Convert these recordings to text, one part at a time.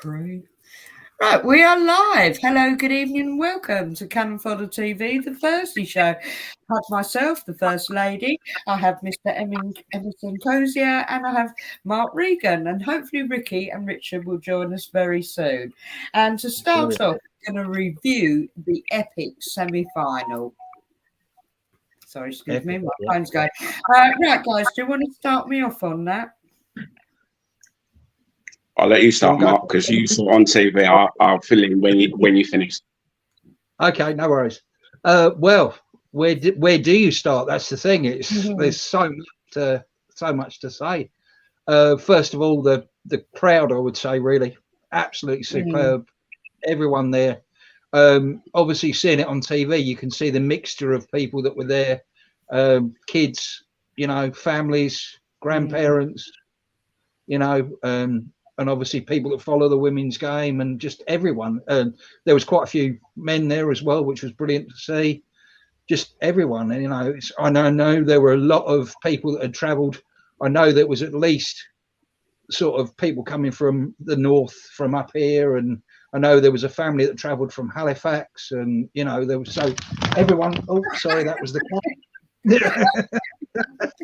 Pray. Right, we are live. Hello, good evening, and welcome to Cannon Fodder TV, the Thursday show. I have myself, the First Lady. I have Mr. Emerson Cozier, and I have Mark Regan, and hopefully Ricky and Richard will join us very soon. And to start off, we're going to review the epic semi-final. Sorry, excuse me, my phone's going. Right, guys, do you want to start me off on that? I'll let you start, Mark, because you saw on TV. I'll fill in when you finish. Okay, no worries. Well, where do you start? That's the thing. There's so much to say. First of all, the crowd, I would say, really absolutely superb. Everyone there. Obviously, seeing it on TV, you can see the mixture of people that were there. Kids, families, grandparents, and obviously people that follow the women's game and just everyone. There was quite a few men there as well, which was brilliant to see. Just everyone. And, I know there were a lot of people that had travelled. I know there was at least sort of people coming from the north, from up here. And I know there was a family that travelled from Halifax. And, there was so everyone. Oh, sorry, that was the cat.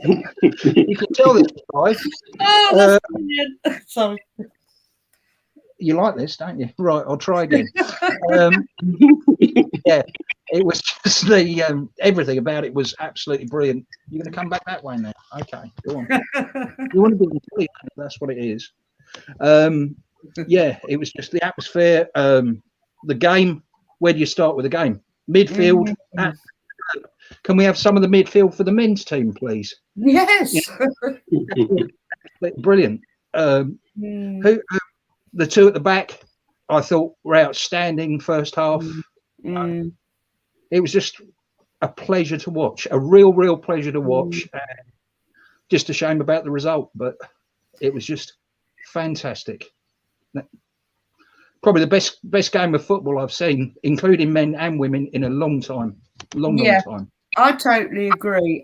You can tell this, guys. Oh, that's brilliant. Sorry. You like this, don't you? Right, I'll try again. Yeah, it was just the everything about it was absolutely brilliant. You're going to come back that way now? Okay, go on. You want to be brilliant? That's what it is. Yeah, it was just the atmosphere. The game. Where do you start with the game? Midfield. Can we have some of the midfield for the men's team, please? Yes. Brilliant. The two at the back, I thought, were outstanding first half. It was just a pleasure to watch, a real pleasure to watch. Just a shame about the result, but it was just fantastic. Probably the best game of football I've seen, including men and women, in a long time. Long time. I totally agree.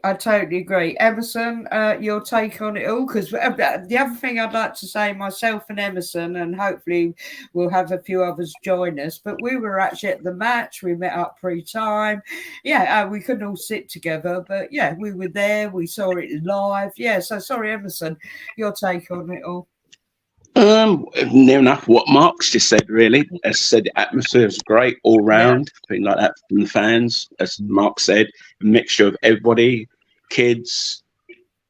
Emerson, your take on it all? Because the other thing I'd like to say, myself and Emerson, and hopefully we'll have a few others join us, but we were actually at the match. We met up pre-time. Yeah, we couldn't all sit together, but yeah, we were there. We saw it live. Yeah, so sorry, Emerson, your take on it all? Near enough what Mark's just said, really. As I said, the atmosphere was great all round, thing like that from the fans. As Mark said, a mixture of everybody, kids,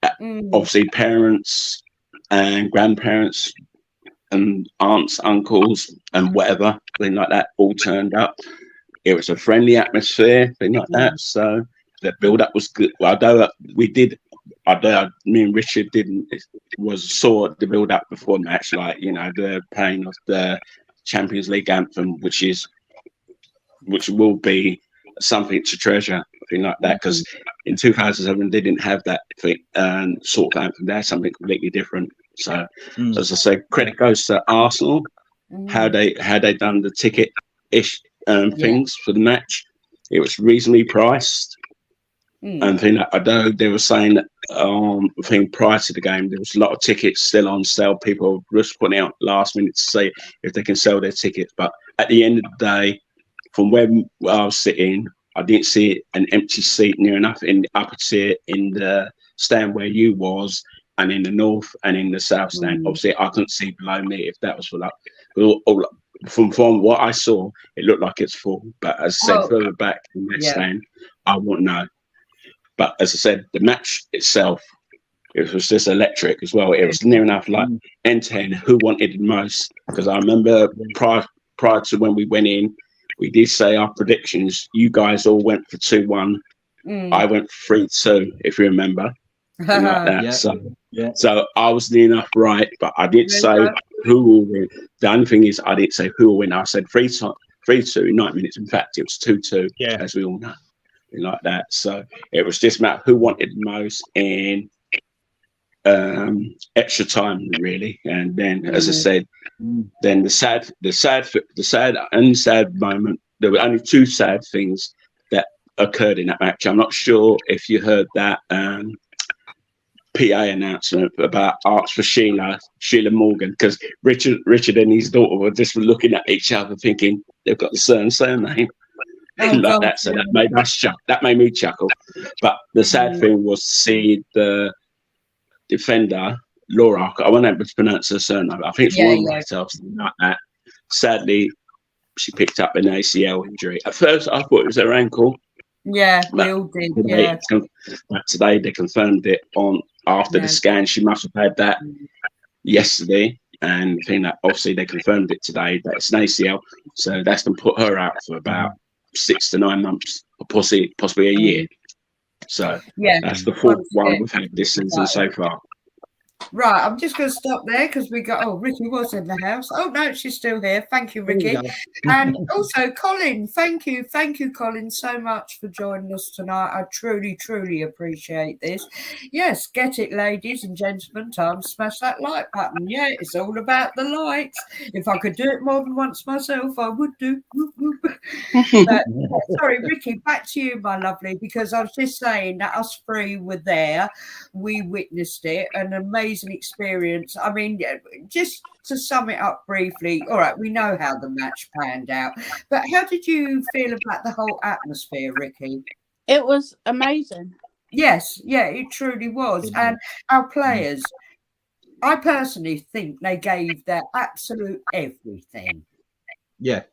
obviously parents and grandparents and aunts, uncles and whatever, thing like that, all turned up. It was a friendly atmosphere, thing like that. So the build-up was good. Although me and Richard saw the build up before the match, like the playing of the Champions League anthem, which will be something to treasure, thing like that. Because in 2007 they didn't have that thing sort of anthem. They had something completely different. So as I say, credit goes to Arsenal, how they done the ticket ish things for the match. It was reasonably priced. And although they were saying that prior to the game, there was a lot of tickets still on sale. People were just putting out last minute to see if they can sell their tickets. But at the end of the day, from where I was sitting, I didn't see an empty seat near enough in the upper tier, in the stand where you was, and in the north and in the south stand. Obviously, I couldn't see below me if that was full up. From what I saw, it looked like it's full. But as I said, further back in that stand, I wouldn't know. But as I said, the match itself, it was just electric as well. It was near enough like end-to-end who wanted it most. Because I remember prior to when we went in, we did say our predictions. You guys all went for 2-1. I went 3-2, if you remember. Like that. So I was near enough right, but I didn't say who will win. The only thing is I didn't say who will win. I said 3-2 in 9 minutes. In fact, it was 2-2, as we all know. Like that. So it was just about who wanted most in extra time, really. And then, as I said, then the sad and sad moment. There were only two sad things that occurred in that match. I'm not sure if you heard that PA announcement about Arts for Sheila Morgan, because Richard and his daughter were just looking at each other thinking they've got the same surname. Like that, so that made us chuckle. That made me chuckle. But the sad thing was to see the defender Laura. I wasn't able to pronounce her surname. I think it's Wubben-Moy or something like that. Sadly, she picked up an ACL injury. At first, I thought it was her ankle. Yeah, we all did. But today they confirmed it after the scan. She must have had that yesterday, and I think that obviously they confirmed it today that it's an ACL. So that's going to put her out for about 6 to 9 months, or possibly a year. So that's the fourth one we've had this season so far. Right, I'm just going to stop there because we got, Ricky was in the house. Oh, no, she's still here. Thank you, Ricky. And also, Colin, thank you, Colin, so much for joining us tonight. I truly, truly appreciate this. Yes, get it, ladies and gentlemen. Time to smash that like button. Yeah, it's all about the likes. If I could do it more than once myself, I would do. But, sorry, Ricky, back to you, my lovely, because I was just saying that us three were there. We witnessed it, an amazing experience. I mean, just to sum it up briefly, all right, we know how the match panned out, but how did you feel about the whole atmosphere, Ricky? It was amazing. Yes, yeah, it truly was. And our players, I personally think they gave their absolute everything. Yeah.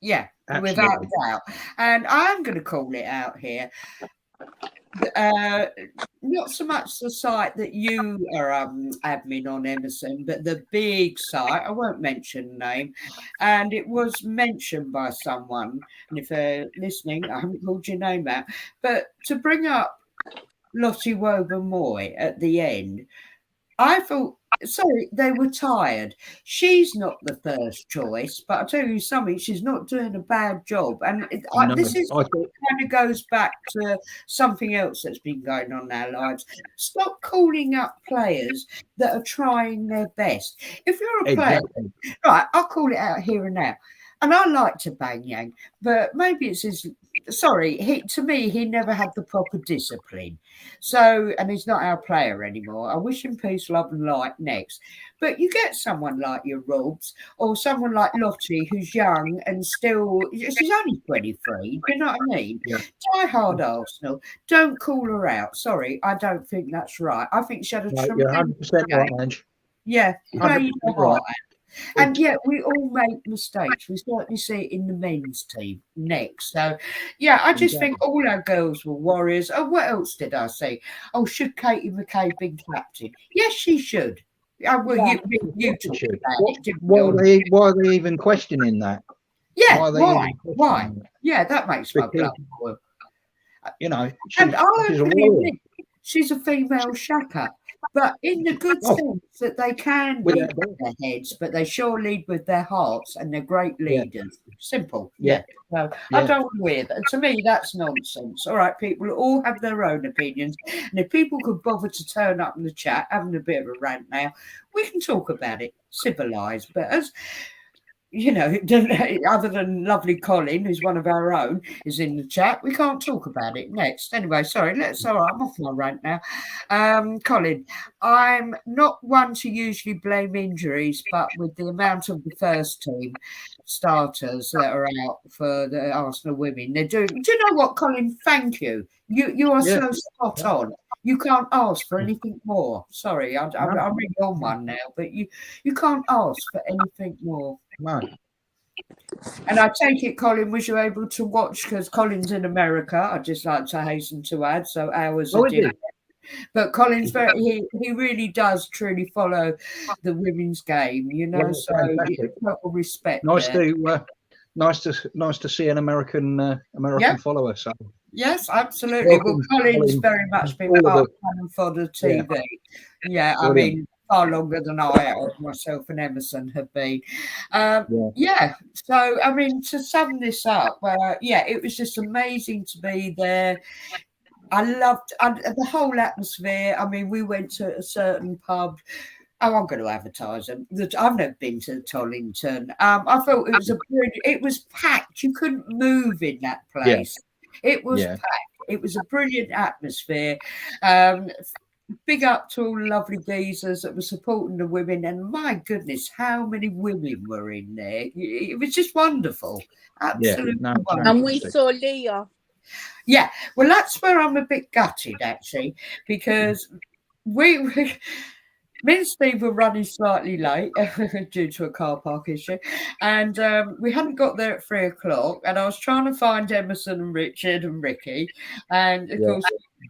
Yeah, absolutely. Without doubt. And I'm going to call it out here. Not so much the site that you are admin on, Emerson, but the big site. I won't mention the name, and it was mentioned by someone. And if they're listening, I haven't called your name out, but to bring up Lotte Wubben-Moy at the end, I thought, sorry, they were tired. She's not the first choice, but I'll tell you something, she's not doing a bad job. And this kind of goes back to something else that's been going on in our lives. Stop calling up players that are trying their best. If you're a player, right, I'll call it out here and now. And I like to bang Yang, but maybe it's his. Sorry, to me, he never had the proper discipline. So, and he's not our player anymore. I wish him peace, love, and light next. But you get someone like your Robs or someone like Lottie, who's young and still, she's only 23. Do you know what I mean? Yeah. Die hard Arsenal. Don't call her out. Sorry, I don't think that's right. I think she had a tremendous game. Right, Ange. Yeah, played the heart. And yet we all make mistakes. We certainly see it in the men's team next. So, yeah, I just think all our girls were warriors. Oh, what else did I say? Oh, should Katie McKay be captain? Yes, she should. Well, you talked about it. Why are they even questioning that? Yeah, why? Yeah, that makes my blood boil. You know, she's a female shaka. But in the good sense that they can lead with their heads, but they sure lead with their hearts, and they're great leaders. Simple. Yeah. So I don't wear that. To me, that's nonsense. All right, people all have their own opinions. And if people could bother to turn up in the chat, having a bit of a rant now, we can talk about it, civilized. But as you know, other than lovely Colin, who's one of our own, is in the chat, we can't talk about it next. Anyway, sorry, I'm off my rant now. Colin, I'm not one to usually blame injuries, but with the amount of the first team starters that are out for the Arsenal women, they're doing. Do you know what, Colin? Thank you. You are so spot on. You can't ask for anything more. Sorry, I'm really on one now, but you can't ask for anything more. No. And I take it, Colin, was you able to watch, because Colin's in America, I'd just like to hasten to add, so hours a day. But Colin's he really does truly follow the women's game, you know, so total respect. Nice to see an American follower. So. Yes, absolutely. Well, Colin's very much been part of Cannon Fodder TV. Yeah, I mean, far longer than myself and Emerson have been. So, I mean, to sum this up, it was just amazing to be there. I loved the whole atmosphere. I mean, we went to a certain pub. Oh, I'm going to advertise them. I've never been to Tollington. I thought it was packed. You couldn't move in that place. It was packed. It was a brilliant atmosphere. big up to all the lovely geezers that were supporting the women. And my goodness, how many women were in there? It was just wonderful. Absolutely wonderful. And we saw Leah. Yeah, well, that's where I'm a bit gutted, actually, because me and Steve were running slightly late due to a car park issue, and we hadn't got there at 3:00. And I was trying to find Emerson and Richard and Ricky, and of course,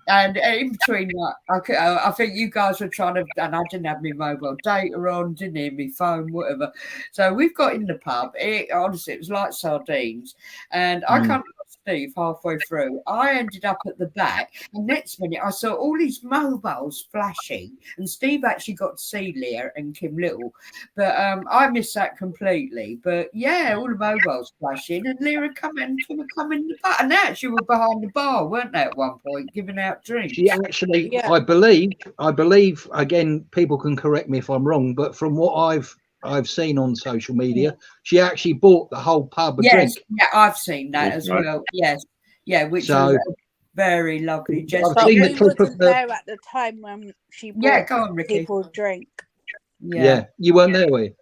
and in between that, I think you guys were trying to, and I didn't have my mobile data on, didn't hear my phone, whatever. So we've got in the pub. Honestly, it was like sardines, and I can't. Steve halfway through. I ended up at the back, and next minute I saw all these mobiles flashing, and Steve actually got to see Leah and Kim Little, but I missed that completely. But yeah, all the mobiles flashing, and Leah come in the back, and they actually were behind the bar, weren't they, at one point, giving out drinks? She actually, I believe, again, people can correct me if I'm wrong, but from what I've seen on social media, she actually bought the whole pub a drink. Yeah, I've seen that as well. Yes, yeah, which was a very lovely gesture. I've seen the clip wasn't of there at the time when she bought go on, Ricky. people drink. Yeah, you weren't there, were you?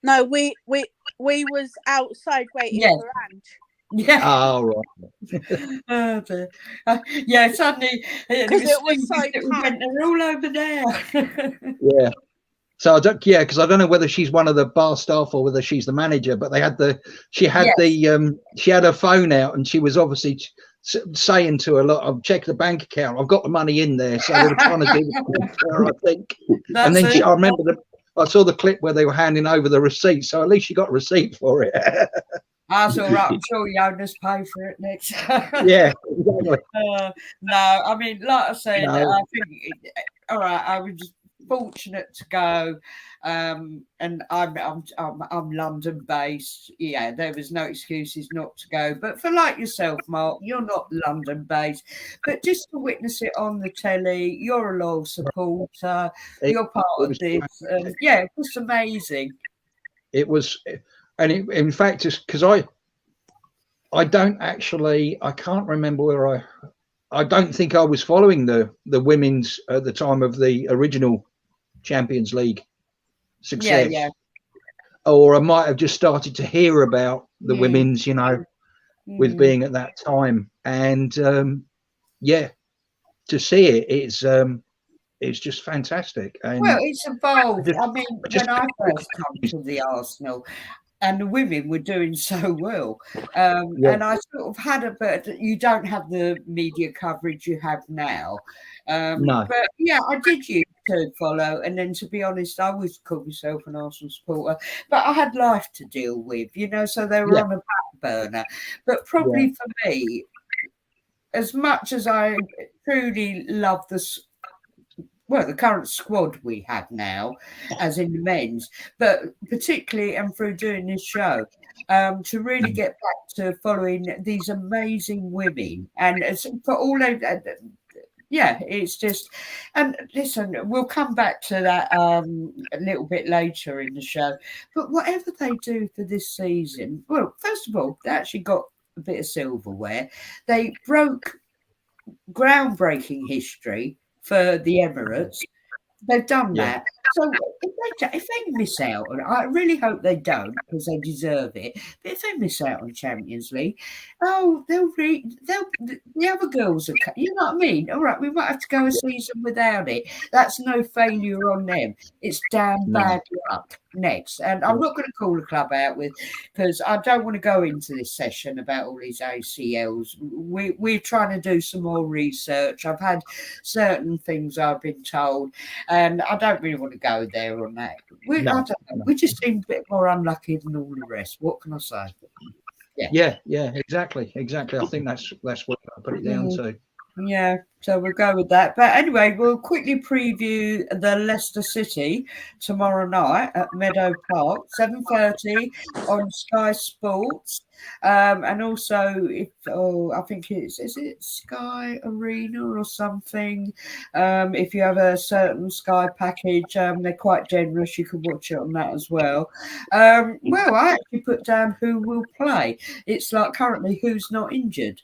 No, we was outside waiting for Ange. Yeah. Oh, right. Oh, dear. Yeah, suddenly because it was so they're all over there. Yeah. So because I don't know whether she's one of the bar staff or whether she's the manager, but she had her phone out, and she was obviously saying to her, "Look, I've checked the bank account. I've got the money in there." So they were trying to do it for her, I think. And then I remember I saw the clip where they were handing over the receipt. So at least she got a receipt for it. That's all right. I'm sure the owners pay for it next. Yeah, exactly. No, I mean, like I said, I think all right. I was just fortunate to go, and I'm London based. Yeah, there was no excuses not to go. But for like yourself, Mark, you're not London based, but just to witness it on the telly, you're a loyal supporter. You're part of this. Yeah, it was amazing. It was, and in fact, just because I can't remember where I don't think I was following the women's at the time of the original Champions League success. Yeah. Or I might have just started to hear about the women's, with being at that time. And to see it's just fantastic. And well, it's evolved. I mean, when I first come to the Arsenal, and the women were doing so well. And I sort of had but you don't have the media coverage you have now. No. But yeah, I did used to follow. And then to be honest, I always called myself an Arsenal supporter, but I had life to deal with, so they were on a back burner. But probably for me, as much as I truly love the current squad we have now, as in the men's, but particularly and through doing this show, to really get back to following these amazing women, and for all it's just, and listen, we'll come back to that a little bit later in the show. But whatever they do for this season, well, first of all, they actually got a bit of silverware. They broke groundbreaking history for the Emirates. They've done that. So if they miss out, and I really hope they don't because they deserve it. But if they miss out on Champions League, the other girls are. You know what I mean? All right, we might have to go a season without it. That's no failure on them. It's damn bad luck. Next, and I'm not going to call the club out because I don't want to go into this session about all these ACLs. We're trying to do some more research. I've had certain things I've been told, and I don't really want to go there on that. We just seem a bit more unlucky than all the rest. What can I say? Yeah, exactly. I think that's what I put it down to. Yeah, so we'll go with that. But anyway, we'll quickly preview the Leicester City tomorrow night at Meadow Park, 7:30 on Sky Sports. And also, I think is it Sky Arena or something? If you have a certain Sky package, they're quite generous. You can watch it on that as well. Well, I actually put down who will play. It's like currently who's not injured.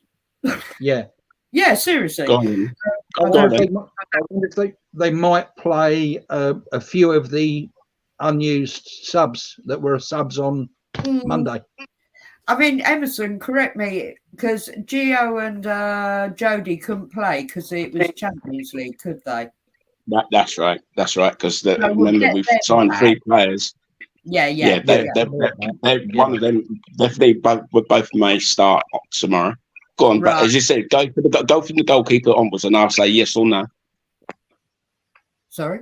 Yeah. Yeah, seriously. Go on. I wonder if they might play a few of the unused subs that were subs on Monday. I mean, Emerson, correct me, because Gio and Jodie couldn't play because it was Champions League, could they? That's right. That's right. Because we'll remember, we've signed 3 players. Yeah. One of them definitely both may start tomorrow. Go on, but as you said, go from the goalkeeper onwards, and I'll say yes or no. Sorry.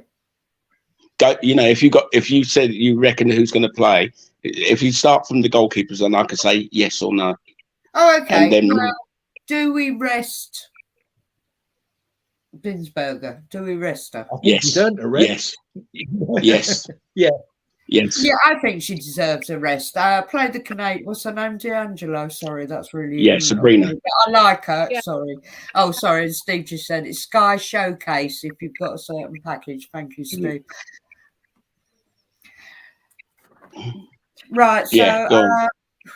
Go. You know, if you said you reckon who's going to play, if you start from the goalkeepers, then I can say yes or no. Oh, okay. And then, do we rest Binsberger? Do we rest her? Yes. Yes. Yes. Yeah. Yes. Yeah, I think she deserves a rest. Play the Canadian. What's her name? D'Angelo. Sorry, that's really. Yeah, Sabrina. I like her. Yeah. Sorry. Oh, sorry. Steve just said it's Sky Showcase if you've got a certain package. Thank you, Steve. Right. So,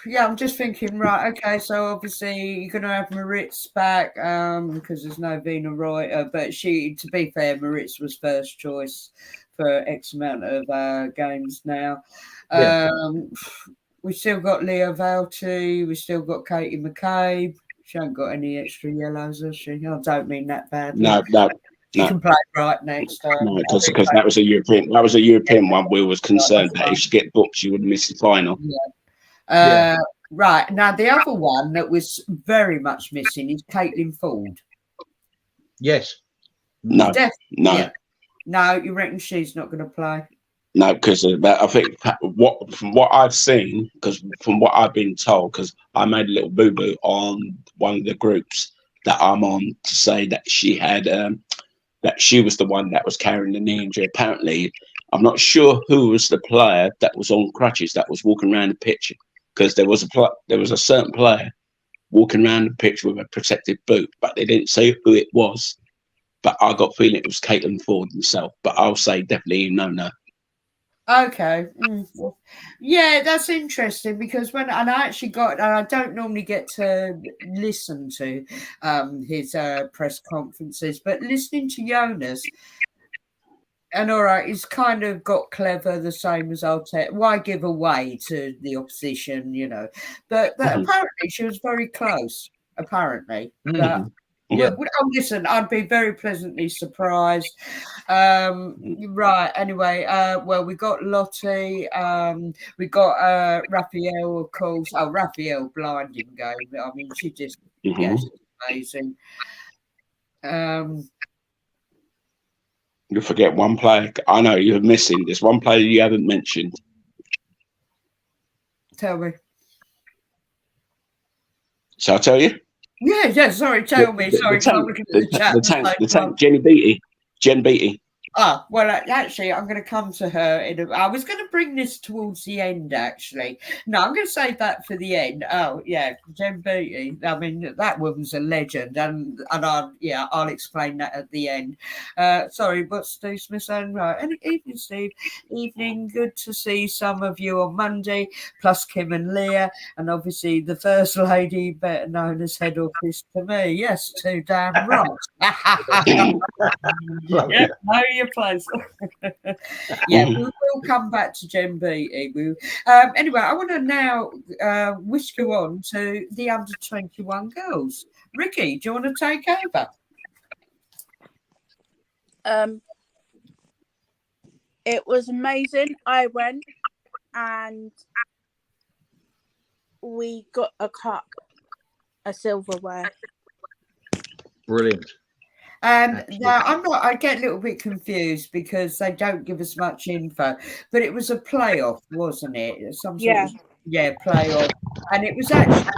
yeah, I'm just thinking. Right. Okay. So obviously you're going to have Maritz back because there's no Vina Reuter, but to be fair, Maritz was first choice for X amount of games now. We still got Leah Valti. We still got Katie McCabe. She ain't got any extra yellows, has she? I don't mean that badly. No. She can play right next time. No, because that was a European. That was a European one. We was concerned that if she get booked, she would miss the final. Yeah. Right now, the other one that was very much missing is Caitlin Ford. Yes. No. No. Yeah. No, you reckon she's not going to play? No, because I think from what I've seen, because from what I've been told, because I made a little boo boo on one of the groups that I'm on to say that she had that she was the one that was carrying the knee injury. Apparently, I'm not sure who was the player that was on crutches that was walking around the pitch, because there was a certain player walking around the pitch with a protective boot, but they didn't say who it was. But I got feeling it was Caitlin Ford himself. But I'll say definitely no. Okay. Yeah, that's interesting because I actually I don't normally get to listen to his press conferences, but listening to Jonas, and all right, he's kind of got clever, the same as Arteta. Why give away to the opposition, you know? But apparently she was very close. Apparently. Yeah. Listen, I'd be very pleasantly surprised. Right. Anyway, well, we got Lottie. We got Raphael, of course. Oh, Raphael, blinding game. I mean, she just, she's amazing. You forget one player. I know you're missing. There's one player you haven't mentioned. Tell me. Shall I tell you? Yeah. Sorry, tell me. Sorry, I'm looking at the chat. The tank, Jen Beattie. Well, actually, I'm going to come to her. I was going to bring this towards the end, actually. No, I'm going to save that for the end. Oh, yeah, Jen Beattie. I mean, that woman's a legend, and I'll explain that at the end. Sorry, but Steve Smith saying, right. Evening, Steve. Evening. Good to see some of you on Monday, plus Kim and Leah, and obviously the First Lady, better known as head office to me. Yes, too damn right. Yeah, know your place. We'll come back to Jen Beattie. Anyway, I want to now whisk you on to the under-21 girls. Rikki, do you want to take over? It was amazing. I went and we got a cup, a silverware. Brilliant. Now I get a little bit confused because they don't give us much info, but it was a playoff, wasn't it? Some sort of playoff, and it was actually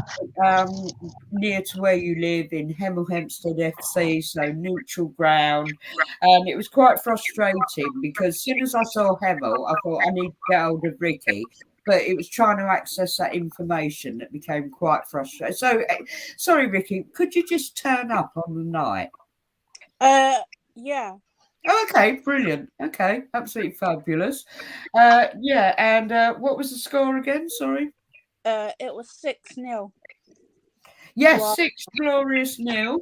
near to where you live in Hemel Hempstead FC, so neutral ground, and it was quite frustrating because as soon as I saw Hemel, I thought I need to get hold of Rikki. But it was trying to access that information that became quite frustrating. So, sorry, Rikki, could you just turn up on the night? Yeah. Okay, brilliant. Okay, absolutely fabulous. And what was the score again? Sorry. It was 6-0. Yes, Wow. 6-0.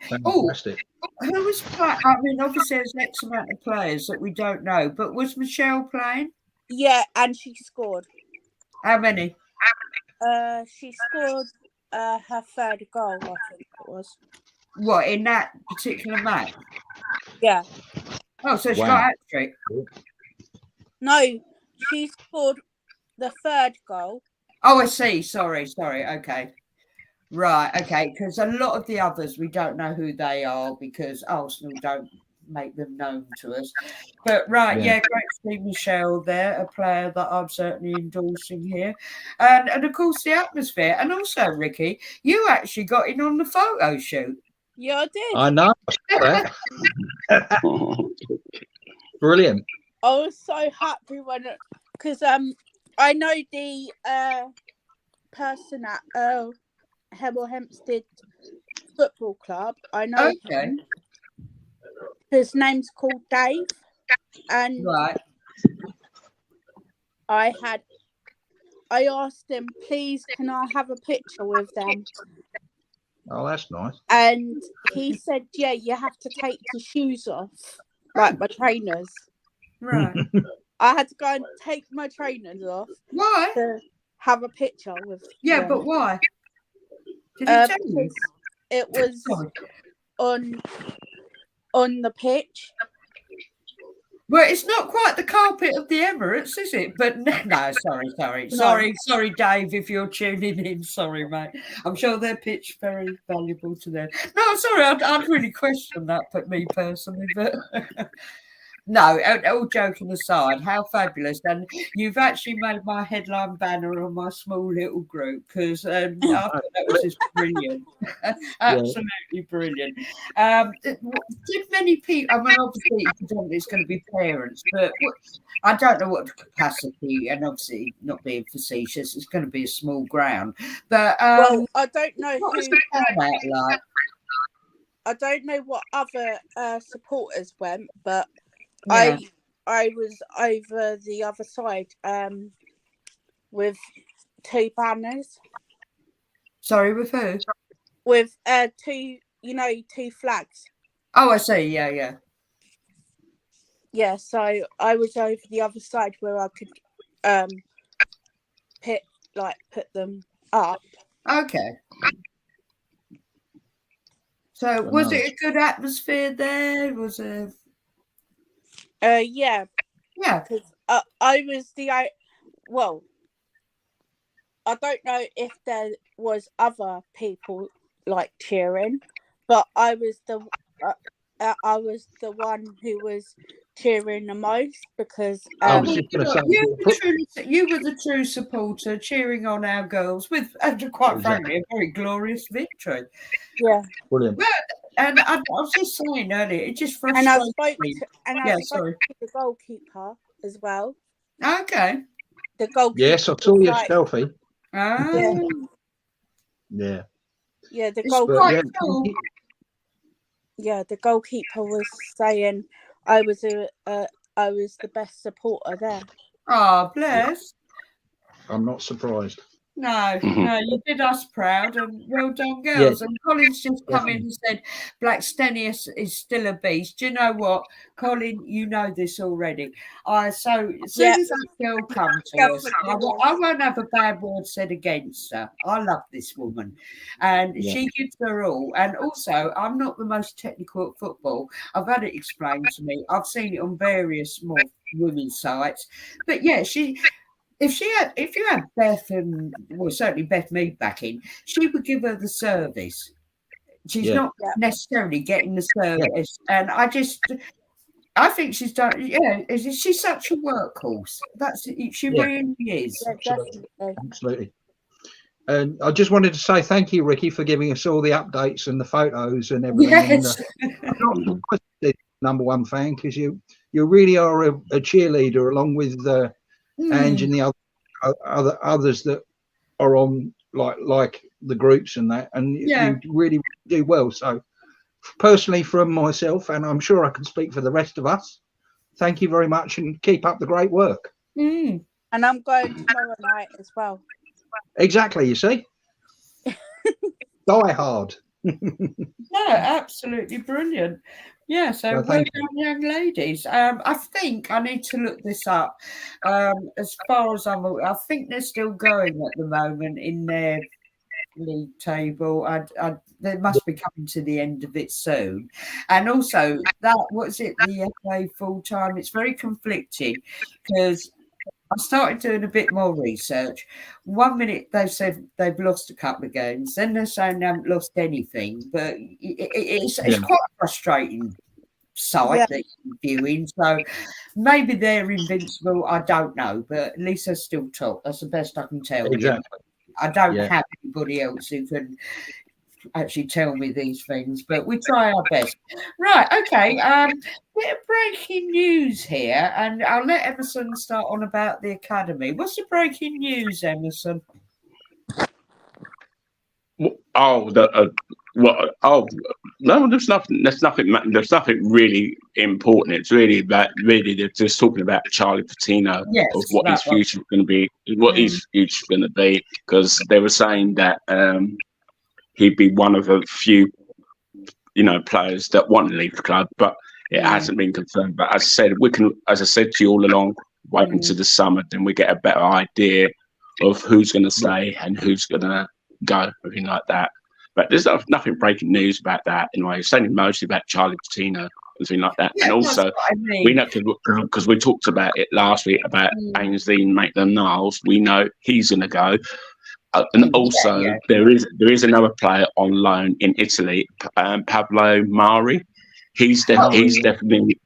Fantastic. Who was playing? I mean, obviously there's X amount of players that we don't know, but was Michelle playing? Yeah, and she scored. How many? She scored her third goal, I think it was. What, in that particular match? Yeah. Oh, so she Wow. got hat-trick. No, she scored the third goal. Oh, I see. Sorry. Okay. Right. Okay. Because a lot of the others, we don't know who they are because Arsenal don't make them known to us. But right, yeah, great to see Michelle there, a player that I'm certainly endorsing here. And of course the atmosphere. And also, Ricky, you actually got in on the photo shoot. Yeah, I did. I know. I saw that. Brilliant. I was so happy when because I know the person at Hemel Hempstead Football Club. I know him. His name's called Dave, and Right. I asked him, please, can I have a picture with them? Oh, that's nice. And he said, yeah, you have to take your shoes off, like my trainers. Right. I had to go and take my trainers off. Why? To have a picture with them. But why? Did he tell you? It was on the pitch. Well, it's not quite the carpet of the Emirates, is it? But no, sorry, Dave, if you're tuning in. Sorry, mate. I'm sure their pitch very valuable to them. No, sorry, I'd really question that, but me personally, but no, all joking aside, how fabulous. And you've actually made my headline banner on my small little group because I thought that was just brilliant. Absolutely brilliant. Did many people, I mean, obviously, it's going to be parents, but I don't know what capacity, and obviously, not being facetious, it's going to be a small ground. But well, I don't know what was the turnout like? I don't know what other supporters went, but Yeah. I was over the other side with 2 banners. Sorry, with who? With 2 flags. Oh, I see. Yeah. Yeah, so I was over the other side where I could put them up. Okay. So was it a good atmosphere there? Was it? Yeah. Because I was I don't know if there was other people like cheering, but I was the one who was cheering the most because I was just going to say you were the true supporter cheering on our girls with, quite frankly, a very glorious victory. Yeah, brilliant. And I was just saying earlier, it just frustrates me. And I spoke to the goalkeeper as well. Okay. The goalkeeper. Yes, I saw your selfie. Yeah. Yeah, the goalkeeper. Yeah, the goalkeeper was saying I was the best supporter there. Oh, bless. I'm not surprised. No, you did us proud, and well done, girls. And Colin's just come in and said Blackstenius is still a beast. Do you know what, Colin? You know this already. So as soon as that girl comes to us, I won't have a bad word said against her. I love this woman, and she gives her all. And also, I'm not the most technical at football. I've had it explained to me. I've seen it on various more women's sites, but yeah, if you had Beth and certainly Beth Mead back in, she would give her the service. She's not necessarily getting the service, and I think she's done. Yeah, she's such a workhorse. She really is. Absolutely. And I just wanted to say thank you, Ricky, for giving us all the updates and the photos and everything. Yes. And, I'm not the number one fan because you really are a cheerleader along with Ange and the others that are on like the groups and that, and you really do well. So personally, from myself, and I'm sure I can speak for the rest of us, thank you very much and keep up the great work. And I'm going tomorrow night as well. Exactly, you see. Die hard. No, absolutely brilliant. Yeah, so well done, young ladies. I think I need to look this up. As far as I think they're still going at the moment in their league table. They must be coming to the end of it soon. And also that, what's it, the FA full time? It's very conflicting because I started doing a bit more research. 1 minute they've said they've lost a couple of games, then they're saying they haven't lost anything. But it's quite a frustrating sight that you're viewing. So maybe they're invincible. I don't know, but at least they're still top. That's the best I can tell you. I don't have anybody else who can actually tell me these things, but we try our best. Right, okay. Bit of breaking news here, and I'll let Emerson start on about the academy. What's the breaking news, Emerson? No, there's nothing. There's nothing really important. It's really they're just talking about Charlie Patino of what his future is going to be, his future is going to be, because they were saying that he'd be one of a few, players that want to leave the club, but it hasn't been confirmed. But as I said to you all along, wait until the summer, then we get a better idea of who's going to stay and who's going to go, everything like that. But there's nothing breaking news about that. Anyway, it's only mostly about Charlie Patino and things like that. Yeah, and also, we know, because we talked about it last week about Ainsley and Maitland-Niles, we know he's going to go. And also, there is another player on loan in Italy, Pablo Mari. He's definitely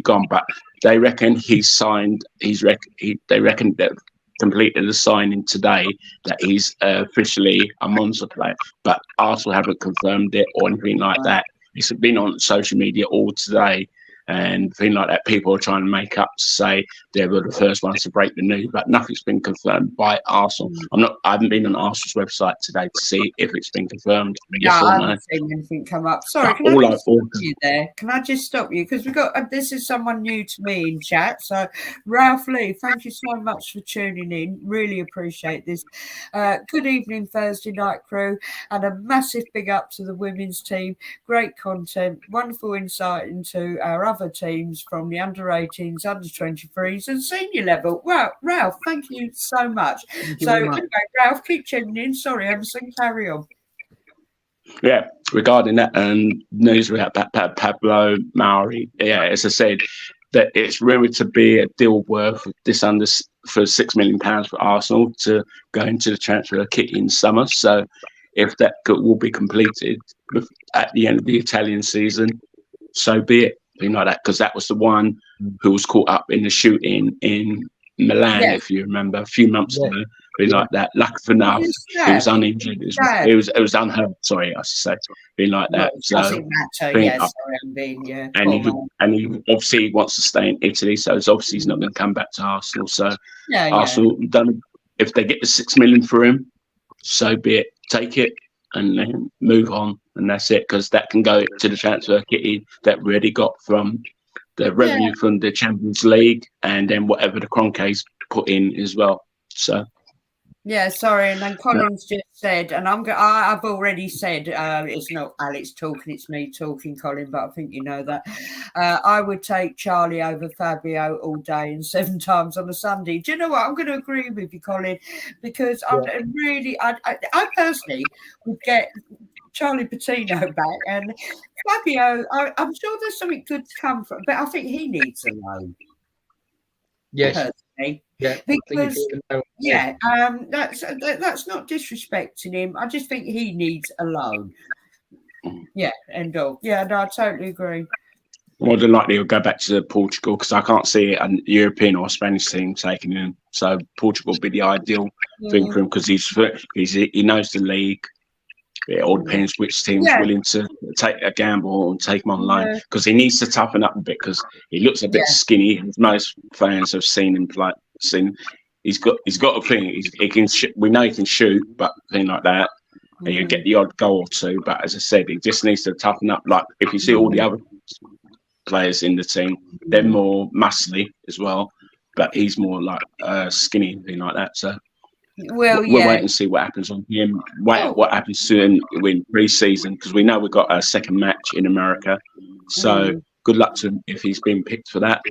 gone. But they reckon he's signed. They reckon that completed the signing today that he's officially a Monza player. But Arsenal haven't confirmed it or anything like that. It's been on social media all today. And things like that, people are trying to make up to say they were the first ones to break the news, but nothing's been confirmed by Arsenal. I haven't been on Arsenal's website today to see if it's been confirmed. Yes or no. I haven't seen anything come up. Sorry, can I just stop you there? Can I just stop you? Because we've got this is someone new to me in chat. So Ralph Lee, thank you so much for tuning in. Really appreciate this. Good evening, Thursday night crew, and a massive big up to the women's team. Great content, wonderful insight into our other teams from the under 18s, under 23s, and senior level. Well, Ralph, thank you so much. Anyway, Ralph, keep tuning in. Sorry, Emerson, carry on. Yeah, regarding that news about Pablo Mari, as I said, that it's rumoured to be a deal worth this under for £6 million for Arsenal to go into the transfer kit in summer. So if that will be completed at the end of the Italian season, so be it. Like that, because that was the one who was caught up in the shooting in Milan, if you remember, a few months ago. Like that. Lucky for enough, he was uninjured. It was unhurt. Sorry, I should say. Being like that. And he obviously wants to stay in Italy, so it's obviously he's not going to come back to Arsenal. So Arsenal done. If they get the £6 million for him, so be it. Take it and then move on, and that's it, because that can go to the transfer kitty that we already got from the revenue from the Champions League, and then whatever the Kroenkes put in as well. So sorry, and then Colin's just said, and I've already said it's not Alex talking, it's me talking, Colin, but I think you know that. I would take Charlie over Fabio all day and 7 times on a Sunday. Do you know what? I'm going to agree with you, Colin, because I personally would get Charlie Patino back, and Fabio, I'm sure there's something good to come from, but I think he needs a loan. Yes. Personally. Yeah, because that's not disrespecting him. I just think he needs a loan. Yeah, end of. Yeah, no, I totally agree. More than likely, he'll go back to Portugal, because I can't see a European or a Spanish team taking him. So Portugal would be the ideal thing for him, because he knows the league. It all depends which team's willing to take a gamble and take him on loan, because he needs to toughen up a bit, because he looks a bit skinny. As most fans have seen him play. He's got a thing. He can. We know he can shoot, but thing like that, and you get the odd goal or two. But as I said, he just needs to toughen up. Like if you see all the other players in the team, they're more muscly as well, but he's more like skinny, thing like that. So Well, we'll wait and see what happens on him. What happens to him in pre-season, because we know we've got a second match in America. So good luck to him if he's been picked for that.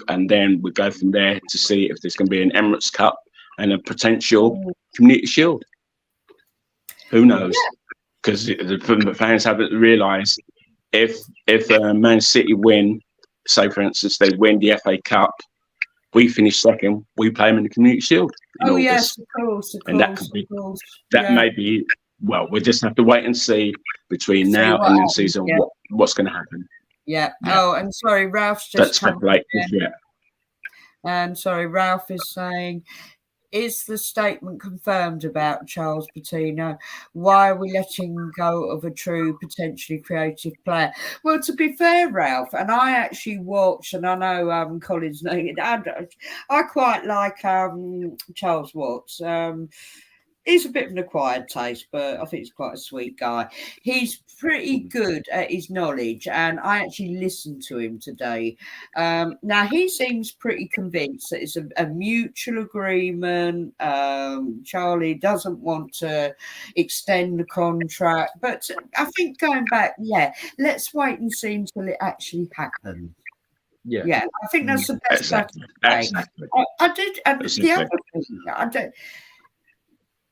And then we go from there to see if there's going to be an Emirates Cup and a potential Community Shield. Who knows? Because the fans haven't realised if Man City win, say for instance they win the FA Cup, we finish second, we play them in the Community Shield. Oh yes, of course, and that could be may be. Well, we just have to wait and see between now and the season what's going to happen. Yeah. Oh, and sorry, Ralph's just come in. And sorry, Ralph is saying, is the statement confirmed about Charles Patino? Why are we letting go of a true, potentially creative player? Well, to be fair, Ralph, and I actually watched, and I know Colin's knowing it, I quite like Charles Watts. He's a bit of an acquired taste, but I think he's quite a sweet guy. He's pretty good at his knowledge, and I actually listened to him today. Now, he seems pretty convinced that it's a mutual agreement. Charlie doesn't want to extend the contract, but I think going back, let's wait and see until it actually happens. Yeah, I think that's the best strategy. Exactly. I did, and the other thing,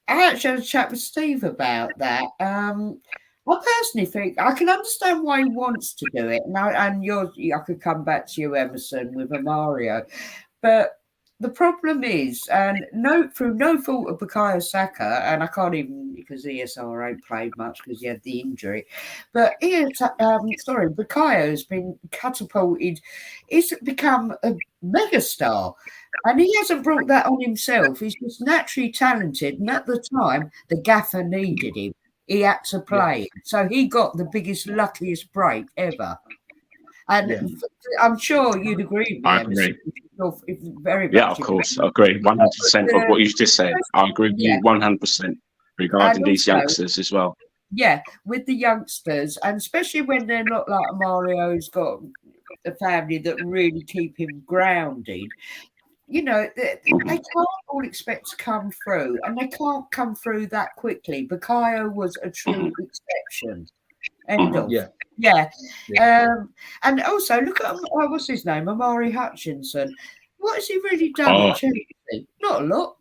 I actually had a chat with Steve about that. I personally think I can understand why he wants to do it. Now, and I could come back to you, Emerson, with a Mario, but the problem is, and through no fault of Bukayo Saka, and I can't even because ESR ain't played much because he had the injury, but Bukayo has been catapulted. He's become a megastar. And he hasn't brought that on himself. He's just naturally talented. And at the time, the gaffer needed him. He had to play. So he got the biggest, luckiest break ever. And I'm sure you'd agree with me. I agree. Very of course. I agree. 100% of what you just said. I agree with you 100% regarding these youngsters as well. Yeah, with the youngsters, and especially when they're not like Mario's got a family that really keep him grounded. You know, they can't all expect to come through, and they can't come through that quickly. Bukayo was a true exception. End of. And also, look at, what's his name? Amari Hutchinson. What has he really done at Chelsea? Not a lot.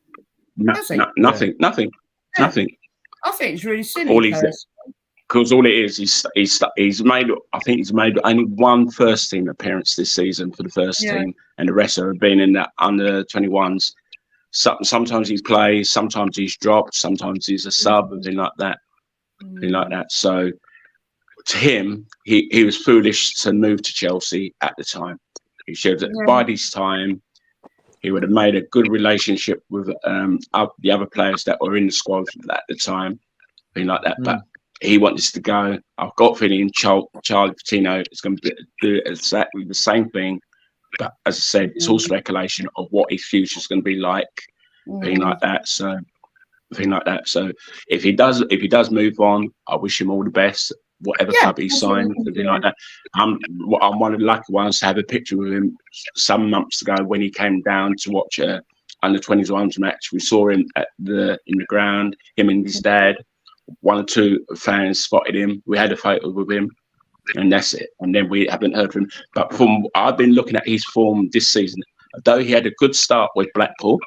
Nothing. I think it's really silly. Because all it is, he's made. I think he's made only one first team appearance this season for the first team, and the rest have been in the under 21s. Sometimes he plays, sometimes he's dropped, sometimes he's a sub, and things like that. So to him, he was foolish to move to Chelsea at the time. He showed that by this time he would have made a good relationship with the other players that were in the squad at the time, things like that. But he wants to go. I've got a feeling Charlie Patino is going to do exactly the same thing. But as I said, it's all speculation of what his future is going to be like, thing like that. So if he does move on, I wish him all the best. Whatever club he signed, something like that. I'm one of the lucky ones to have a picture with him some months ago when he came down to watch a under 21s match. We saw him in the ground. Him and his dad. One or two fans spotted him. We had a photo with him, and that's it. And then we haven't heard from him. But from I've been looking at his form this season, though he had a good start with Blackpool,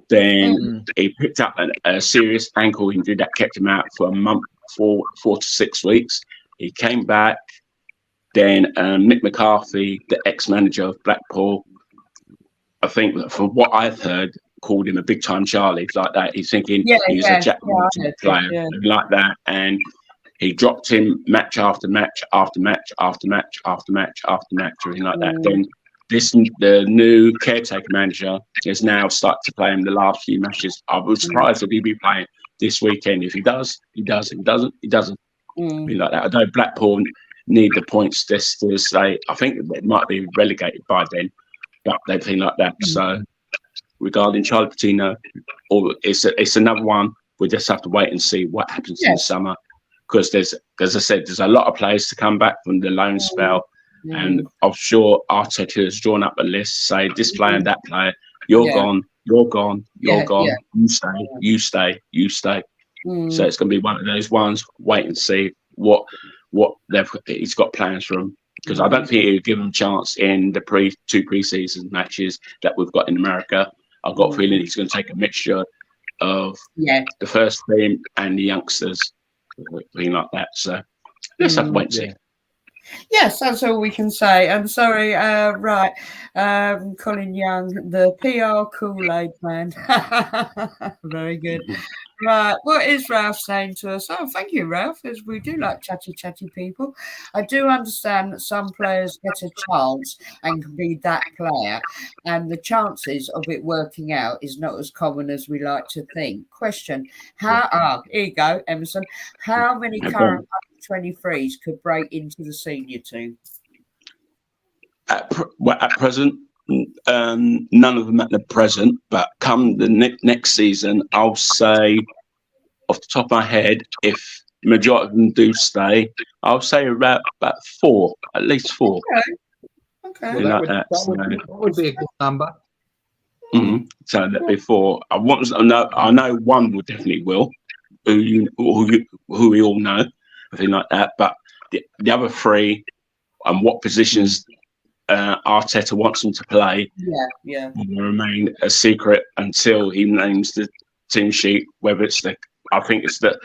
then he picked up a serious ankle injury that kept him out for a month, 4 to 6 weeks. He came back. Then Mick McCarthy, the ex-manager of Blackpool, I think from what I've heard, called him a big time Charlie, like that. He's thinking he's a Jack player, like that, and he dropped him match after match after match after match after match after match, everything like that. Then the new caretaker manager has now started to play him the last few matches. I was surprised if he'd be playing this weekend. If he does, he does. If he doesn't, he doesn't. Be like that. I know Blackpool need the points just to stay. I think they might be relegated by then, but everything like that. So regarding Charlie Patino, it's another one. We just have to wait and see what happens in the summer, because as I said, there's a lot of players to come back from the loan spell, and I'm sure Arteta has drawn up a list, say this player and that player, you're gone, you're gone, you're gone. Yeah. You stay, you stay, you stay. So it's going to be one of those ones. Wait and see what he's got plans for him, because I don't think he'll give him a chance in the two pre-season matches that we've got in America. I've got a feeling he's going to take a mixture of the first team and the youngsters, thing like that. So let's have to wait and see. Yes, that's all we can say. I'm sorry, right. Colin Young, the PR Kool-Aid man. Very good. Right, what is Ralph saying to us? Oh, thank you, Ralph, as we do like chatty people. I do understand that some players get a chance and can be that player, and the chances of it working out is not as common as we like to think. Question, here you go, Emerson. How many current 23s could break into the senior team? At present, none of them at the present, but come the next season, I'll say, off the top of my head, if the majority of them do stay, I'll say about 4, at least 4. Okay. Well, that would be a good number. So that before, I know one will definitely will, who we all know, anything like that. But the other 3, and what positions Arteta wants them to play, will remain a secret until he names the team sheet. Whether it's I think it's the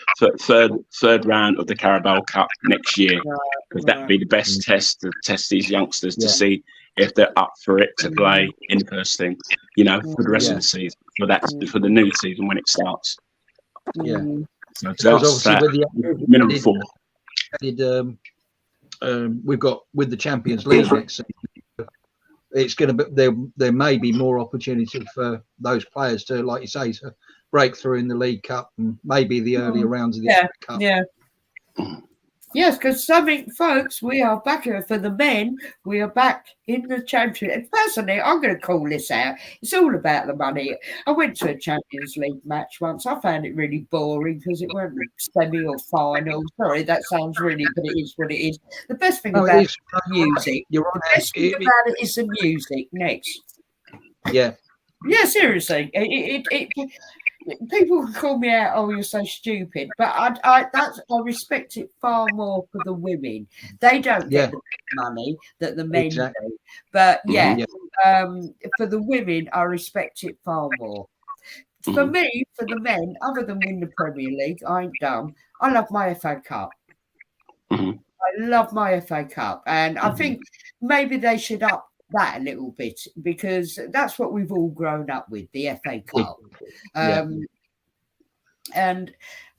third round of the Carabao Cup next year, because that'd be the best test to test these youngsters to see if they're up for it to play in the first team. For the rest of the season, for the new season when it starts. So that's minimum 4. We've got with the Champions League next season. It's going to be there may be more opportunity for those players to, like you say, to break through in the League Cup and maybe the earlier rounds of the Cup. Yes, because folks, we are back here for the men. We are back in the Championship. And personally, I'm going to call this out. It's all about the money. I went to a Champions League match once. I found it really boring because it weren't semi or final. Sorry, that sounds really, but it is what it is. The best thing about it is the music. The best thing about it is the music. Next. Yeah, seriously. People call me out, oh, you're so stupid, but I respect it far more for the women. They don't get the money that the men do, but for the women, I respect it far more. For me, for the men, other than win the Premier League, I ain't dumb. I love my FA Cup. I love my FA Cup, and I think maybe they should up that a little bit, because that's what we've all grown up with, the FA Cup. And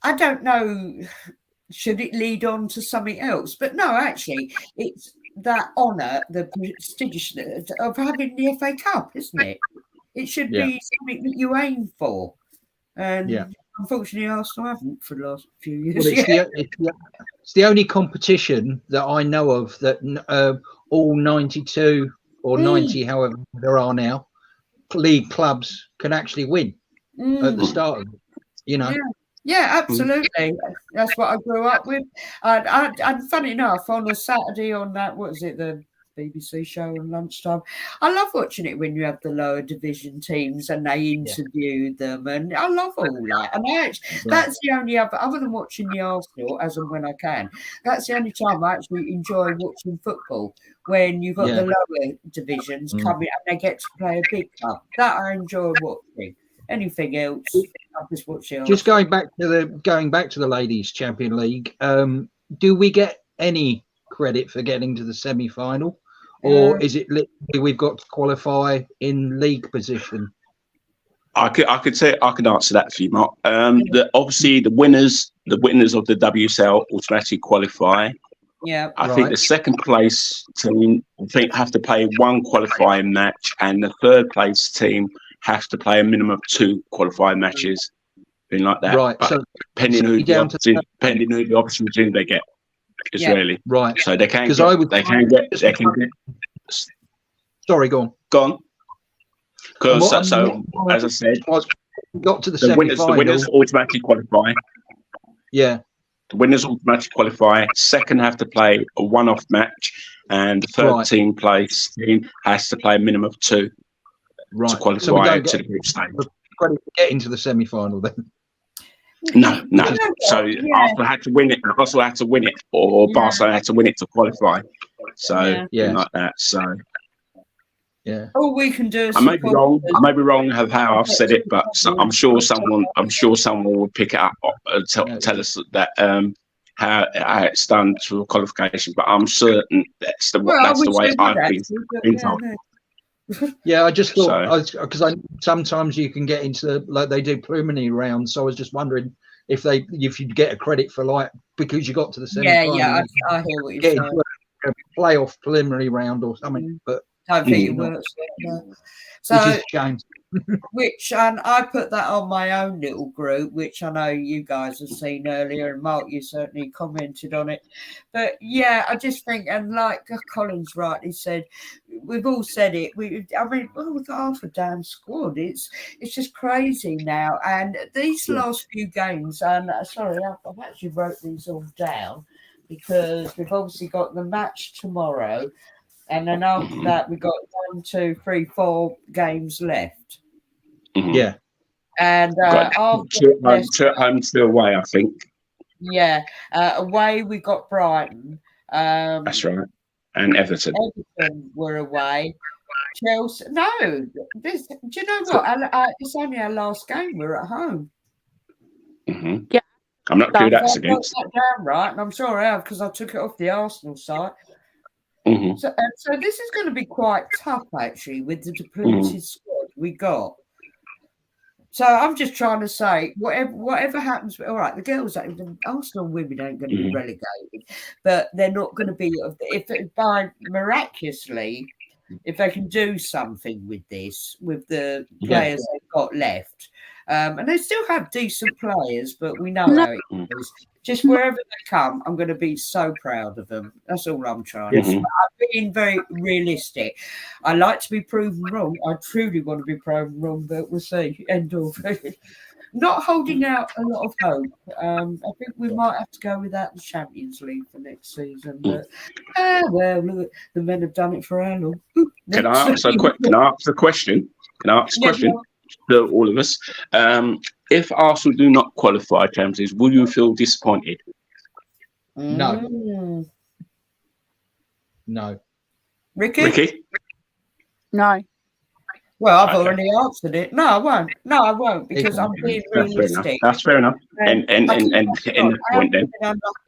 I don't know, should it lead on to something else? But no, actually, it's that honour, the prestigiousness of having the FA Cup, isn't it? It should be something that you aim for. And unfortunately, Arsenal haven't for the last few years. Well, it's the only competition that I know of that all 92 or 90, however there are now, league clubs can actually win at the start of it, Yeah, absolutely. That's what I grew up with. And funny enough, on a Saturday on that, what is it, the BBC show on lunchtime, I love watching it when you have the lower division teams and they interview them, and I love all that. And that's the only other than watching the Arsenal as and when I can, that's the only time I actually enjoy watching football, when you've got the lower divisions coming and they get to play a big club. That I enjoy watching. Anything else, I'll just watch it. Just going back to the Ladies Champion League, do we get any credit for getting to the semi-final, or is it literally we've got to qualify in league position? I could say I could answer that for you, Mark. Obviously the winners of the WSL automatically qualify. Yeah, I think the second place team have to play 1 qualifying match, and the third place team has to play a minimum of 2 qualifying matches, thing like that. Right. But so depending who the option team they get, Israeli. Right. So they can. Sorry, go on. Go on. Because as I said, got to the semi-final. The winners automatically qualify. Yeah. The winners automatically qualify. Second have to play a one-off match, and the third team has to play a minimum of 2. Right. to qualify So we don't to get the group stage. credit to get into the semi-final then. No. Yeah. So Arsenal had to win it. Arsenal had to win it, or Yeah. Barcelona had to win it to qualify. So Yeah. like that. So Yeah. All we can do is I may be wrong. support I may be wrong of how I've said it, but I'm sure someone will pick it up and tell us that how it's done to qualification. But I'm certain that's the way I've been told. Yeah, I just thought So, because sometimes you can get into like they do preliminary rounds, so I was just wondering if you'd get a credit for like because you got to the semi-final. Yeah, I hear what you're get saying. into a playoff preliminary round or something, but I don't think it works. So, which is a shame. and I put that on my own little group, which I know you guys have seen earlier, and Mark, you certainly commented on it. But yeah, I just think, and like Collins rightly said, we've all said it. We've got half a damn squad. It's just crazy now. And these last few games, and sorry, I've actually wrote these all down because we've obviously got the match tomorrow. And then after that, we got 1, 2, 3, 4 games left. Yeah. And two at home, 2 away, I think. Yeah. Away, we got Brighton. That's right. And Everton. Everton were away. Chelsea. No. Do you know what? It's only our last game. We're at home. Mm-hmm. Yeah. I'm not sure that's against. That down right, and I'm sure I have because I took it off the Arsenal site. Mm-hmm. So this is going to be quite tough, actually, with the depleted squad we got. So I'm just trying to say, whatever happens, all right, the Arsenal women ain't going to be relegated, but they're not going to be, miraculously, if they can do something with this, with the players they've got left, and they still have decent players, but we know how it is. Just wherever they come, I'm going to be so proud of them. That's all I'm trying to say. I'm being very realistic. I like to be proven wrong. I truly want to be proven wrong, but we'll see. End of. Not holding out a lot of hope. I think we might have to go without the Champions League for next season. But well, look, the men have done it for how long? Can I ask a question? To all of us? If Arsenal do not qualify Champions League, will you feel disappointed? No. No. Ricky? No. Well, I've already answered it. No, I won't because I'm being realistic. That's fair enough. And in that point then.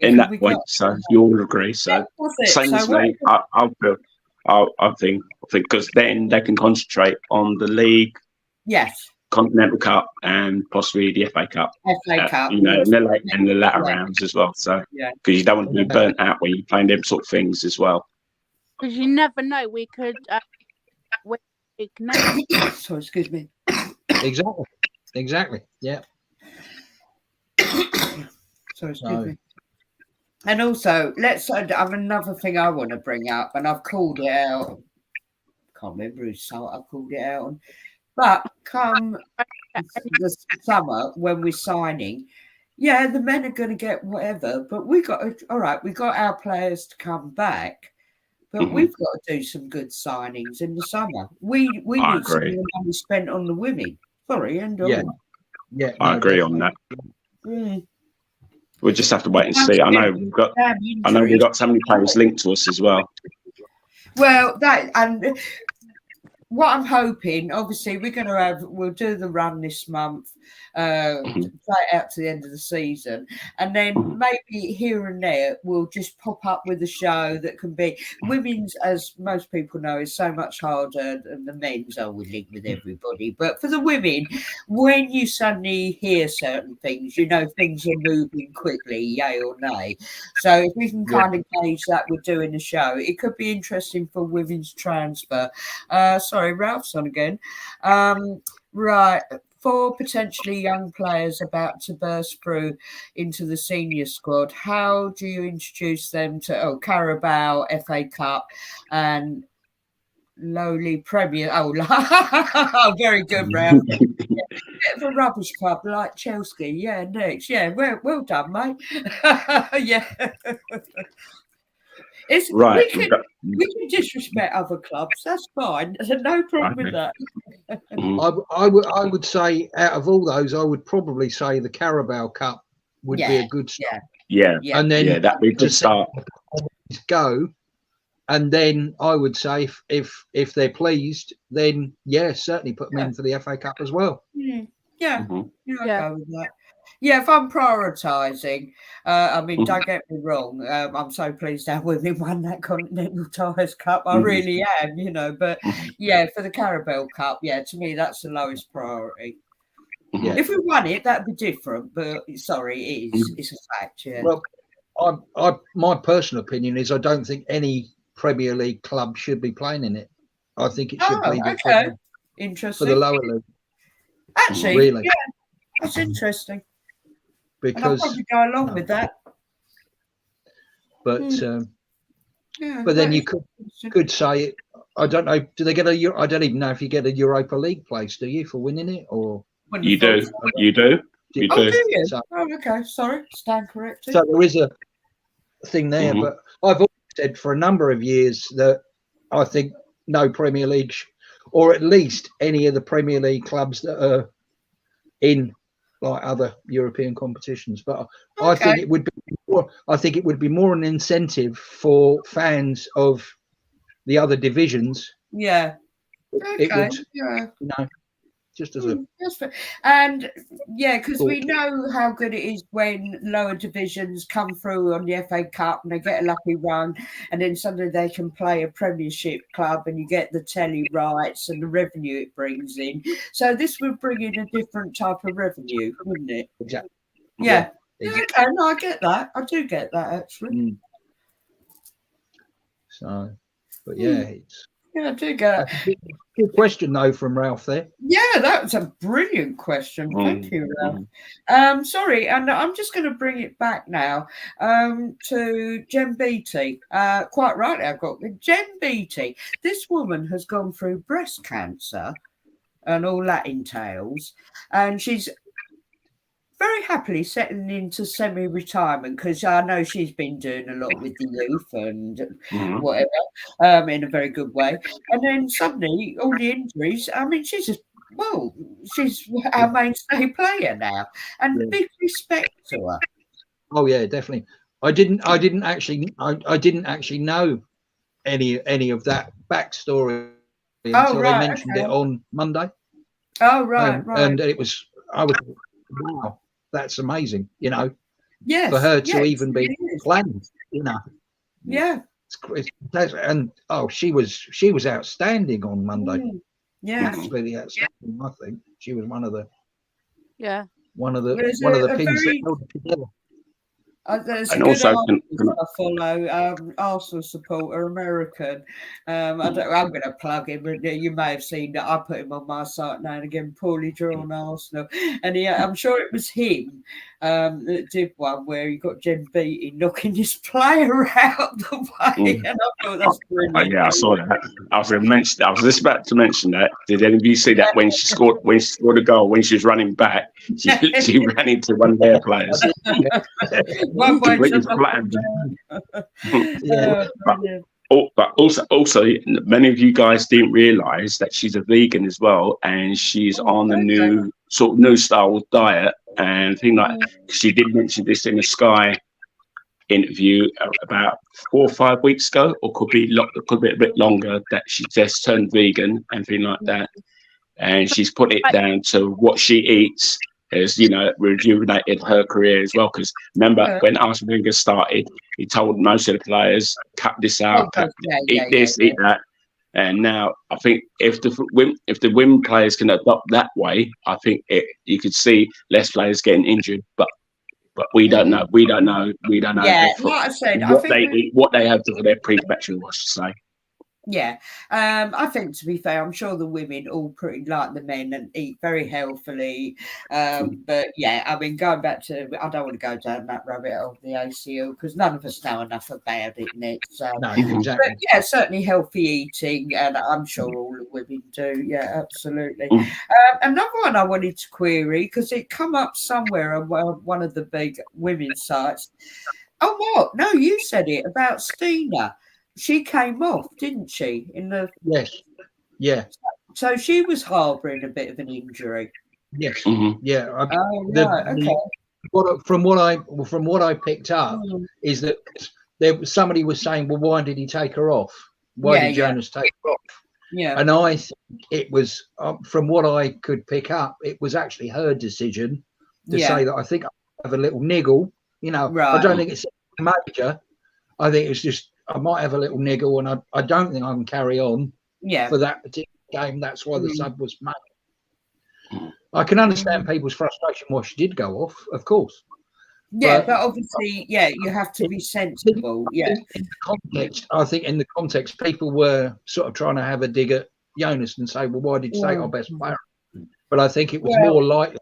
In that point, so you all agree. So same as me, I think because then they can concentrate on the league. Yes. Continental Cup and possibly the FA Cup. Cup. In the latter rounds as well. So because you don't want to be burnt out when you're playing them sort of things as well. Because you never know, we could. Sorry, excuse me. Exactly. Yeah. Sorry, excuse me. And also, let's have another thing I want to bring up, and I've called it out. Can't remember whose site I've called it out on. But come the summer when we're signing, the men are going to get whatever. But we got our players to come back, but we've got to do some good signings in the summer. We need some of the money spent on the women. Sorry, I agree on that. We'll just have to wait and see. I know we've got so many players linked to us as well. Well, what I'm hoping, obviously, we'll do the run this month, play it out to the end of the season, and then maybe here and there we'll just pop up with a show that can be women's, as most people know, is so much harder than the men's. We link with everybody, but for the women, when you suddenly hear certain things, things are moving quickly, yay or nay. So if we can kind of gauge that we're doing a show, it could be interesting for women's transfer. Sorry, Ralph's on again. Right. 4 potentially young players about to burst through into the senior squad. How do you introduce them to Carabao, FA Cup, and lowly Premier? Oh, very good, Ralph. Bit of a rubbish club like Chelsea. Yeah, next. Yeah, well done, mate. Yeah. It's Right. we can disrespect other clubs. That's fine. There's no problem with that. I would say out of all those, I would probably say the Carabao Cup would be a good start. Yeah. And then that'd be a good start. Go, and then I would say if they're pleased, then certainly put them in for the FA Cup as well. I'll go with that. Yeah, if I'm prioritising, I mean, don't get me wrong. I'm so pleased our women won that Continental Tires Cup. I really am, But for the Carabao Cup, to me, that's the lowest priority. Yeah. If we won it, that'd be different. But sorry, it is. It's a fact. Yeah. Well, my personal opinion is I don't think any Premier League club should be playing in it. I think it should be interesting for the lower league. Actually, really, that's interesting. Because and I'll probably go along with that. But but then you could say, I don't know, do they get I don't even know if you get a Europa League place, do you, for winning it, or you do? You do. You do do. you? So, okay, sorry, stand corrected. So there is a thing there, but I've always said for a number of years that I think no Premier League, or at least any of the Premier League clubs that are in like other European competitions, but I think it would be more an incentive for fans of the other divisions. Yeah. It would, just as a and because we know how good it is when lower divisions come through on the FA Cup and they get a lucky run, and then suddenly they can play a Premiership club, and you get the telly rights and the revenue it brings in. So this would bring in a different type of revenue, wouldn't it? Exactly. Yeah. Okay, no, I get that. I do get that actually. So, but it's. Yeah, I do get it. Good question, though, from Ralph there. Yeah, that was a brilliant question. Thank you, Ralph. Sorry, and I'm just going to bring it back now to Jen Beattie. Quite rightly, I've got Jen Beattie. This woman has gone through breast cancer and all that entails, and she's very happily settling into semi-retirement because I know she's been doing a lot with the youth and whatever in a very good way. And then suddenly all the injuries, I mean, she's our mainstay player now, and big respect to her. Oh yeah, definitely. I didn't actually know any of that backstory until they mentioned it on Monday. Oh right. And I was wow. That's amazing, Yes, for her to even be planned, Yeah. And she was outstanding on Monday. Yeah, absolutely outstanding. I think she was one of the pins that held it together. There's a good article I follow, Arsenal supporter, American. I'm going to plug him. You may have seen that I put him on my site now and again, poorly drawn Arsenal. And I'm sure it was him that did one where he got Jen Beattie knocking his player out the way. And I thought that's brilliant. I saw that. I was just about to mention that. Did any of you see that when she scored a goal, when she was running back, she ran into one of their players? Completely flattened. But also, many of you guys didn't realise that she's a vegan as well, and she's on a new style diet and thing like. She did mention this in a Sky interview about 4 or 5 weeks ago, or could be a bit longer, that she just turned vegan and thing like that, and she's put it down to what she eats. Has rejuvenated her career as well, because remember when Arsene Wenger started, he told most of the players, cut this out, eat this, eat that, and now I think if the women players can adopt that way, I think you could see less players getting injured, but we don't know. We don't know. Yeah, like I said, what they have for their pre-match, I should say. Yeah, I think, to be fair, I'm sure the women all pretty like the men and eat very healthily. But yeah, I mean, going back to, I don't want to go down that rabbit hole of the ACL because none of us know enough about it, Nick. So, no, exactly. But yeah, certainly healthy eating, and I'm sure all the women do. Yeah, absolutely. Another one I wanted to query because it come up somewhere on one of the big women's sites. Oh, what? No, you said it about Stina. She came off, didn't she? Yes. Yeah. So she was harbouring a bit of an injury. Yes. Mhm. Yeah. Oh, right. Okay. From what I picked up is that somebody was saying, well, why did he take her off? Why did Jonas take her off? Yeah. And I think it was, from what I could pick up, it was actually her decision to say that I think I have a little niggle. You know, I don't think it's major. I think it's just I might have a little niggle, and I don't think I can carry on for that particular game. That's why the sub was made. I can understand people's frustration why she did go off, of course. Yeah, but obviously, you have to be sensible. Yeah. In the context, I think in the context, people were sort of trying to have a dig at Jonas and say, well, why did you take our best player? But I think it was more likely.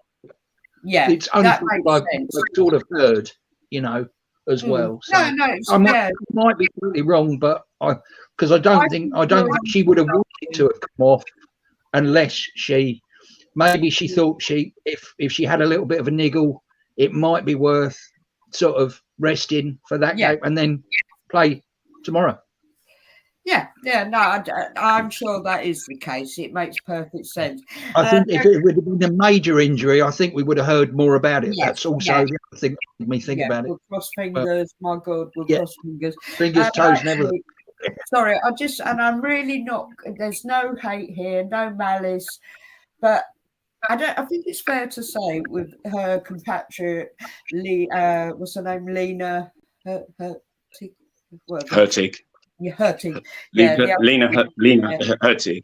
Yeah, it's only I've sort of heard, you know, as well. So I might be completely wrong, but because I don't think she would have wanted to have come off unless she thought if she had a little bit of a niggle, it might be worth sort of resting for that game and then play tomorrow. I'm sure that is the case. It makes perfect sense. I think if it would have been a major injury, I think we would have heard more about it. That's also the other thing that made me think about it. We'll cross fingers, my God, we'll cross fingers. Fingers, toes, and everything. Sorry, I'm really not, there's no hate here, no malice, but I think it's fair to say with her compatriot, what's her name? Lena Hurtig. Hurtig. Lena Hurtig.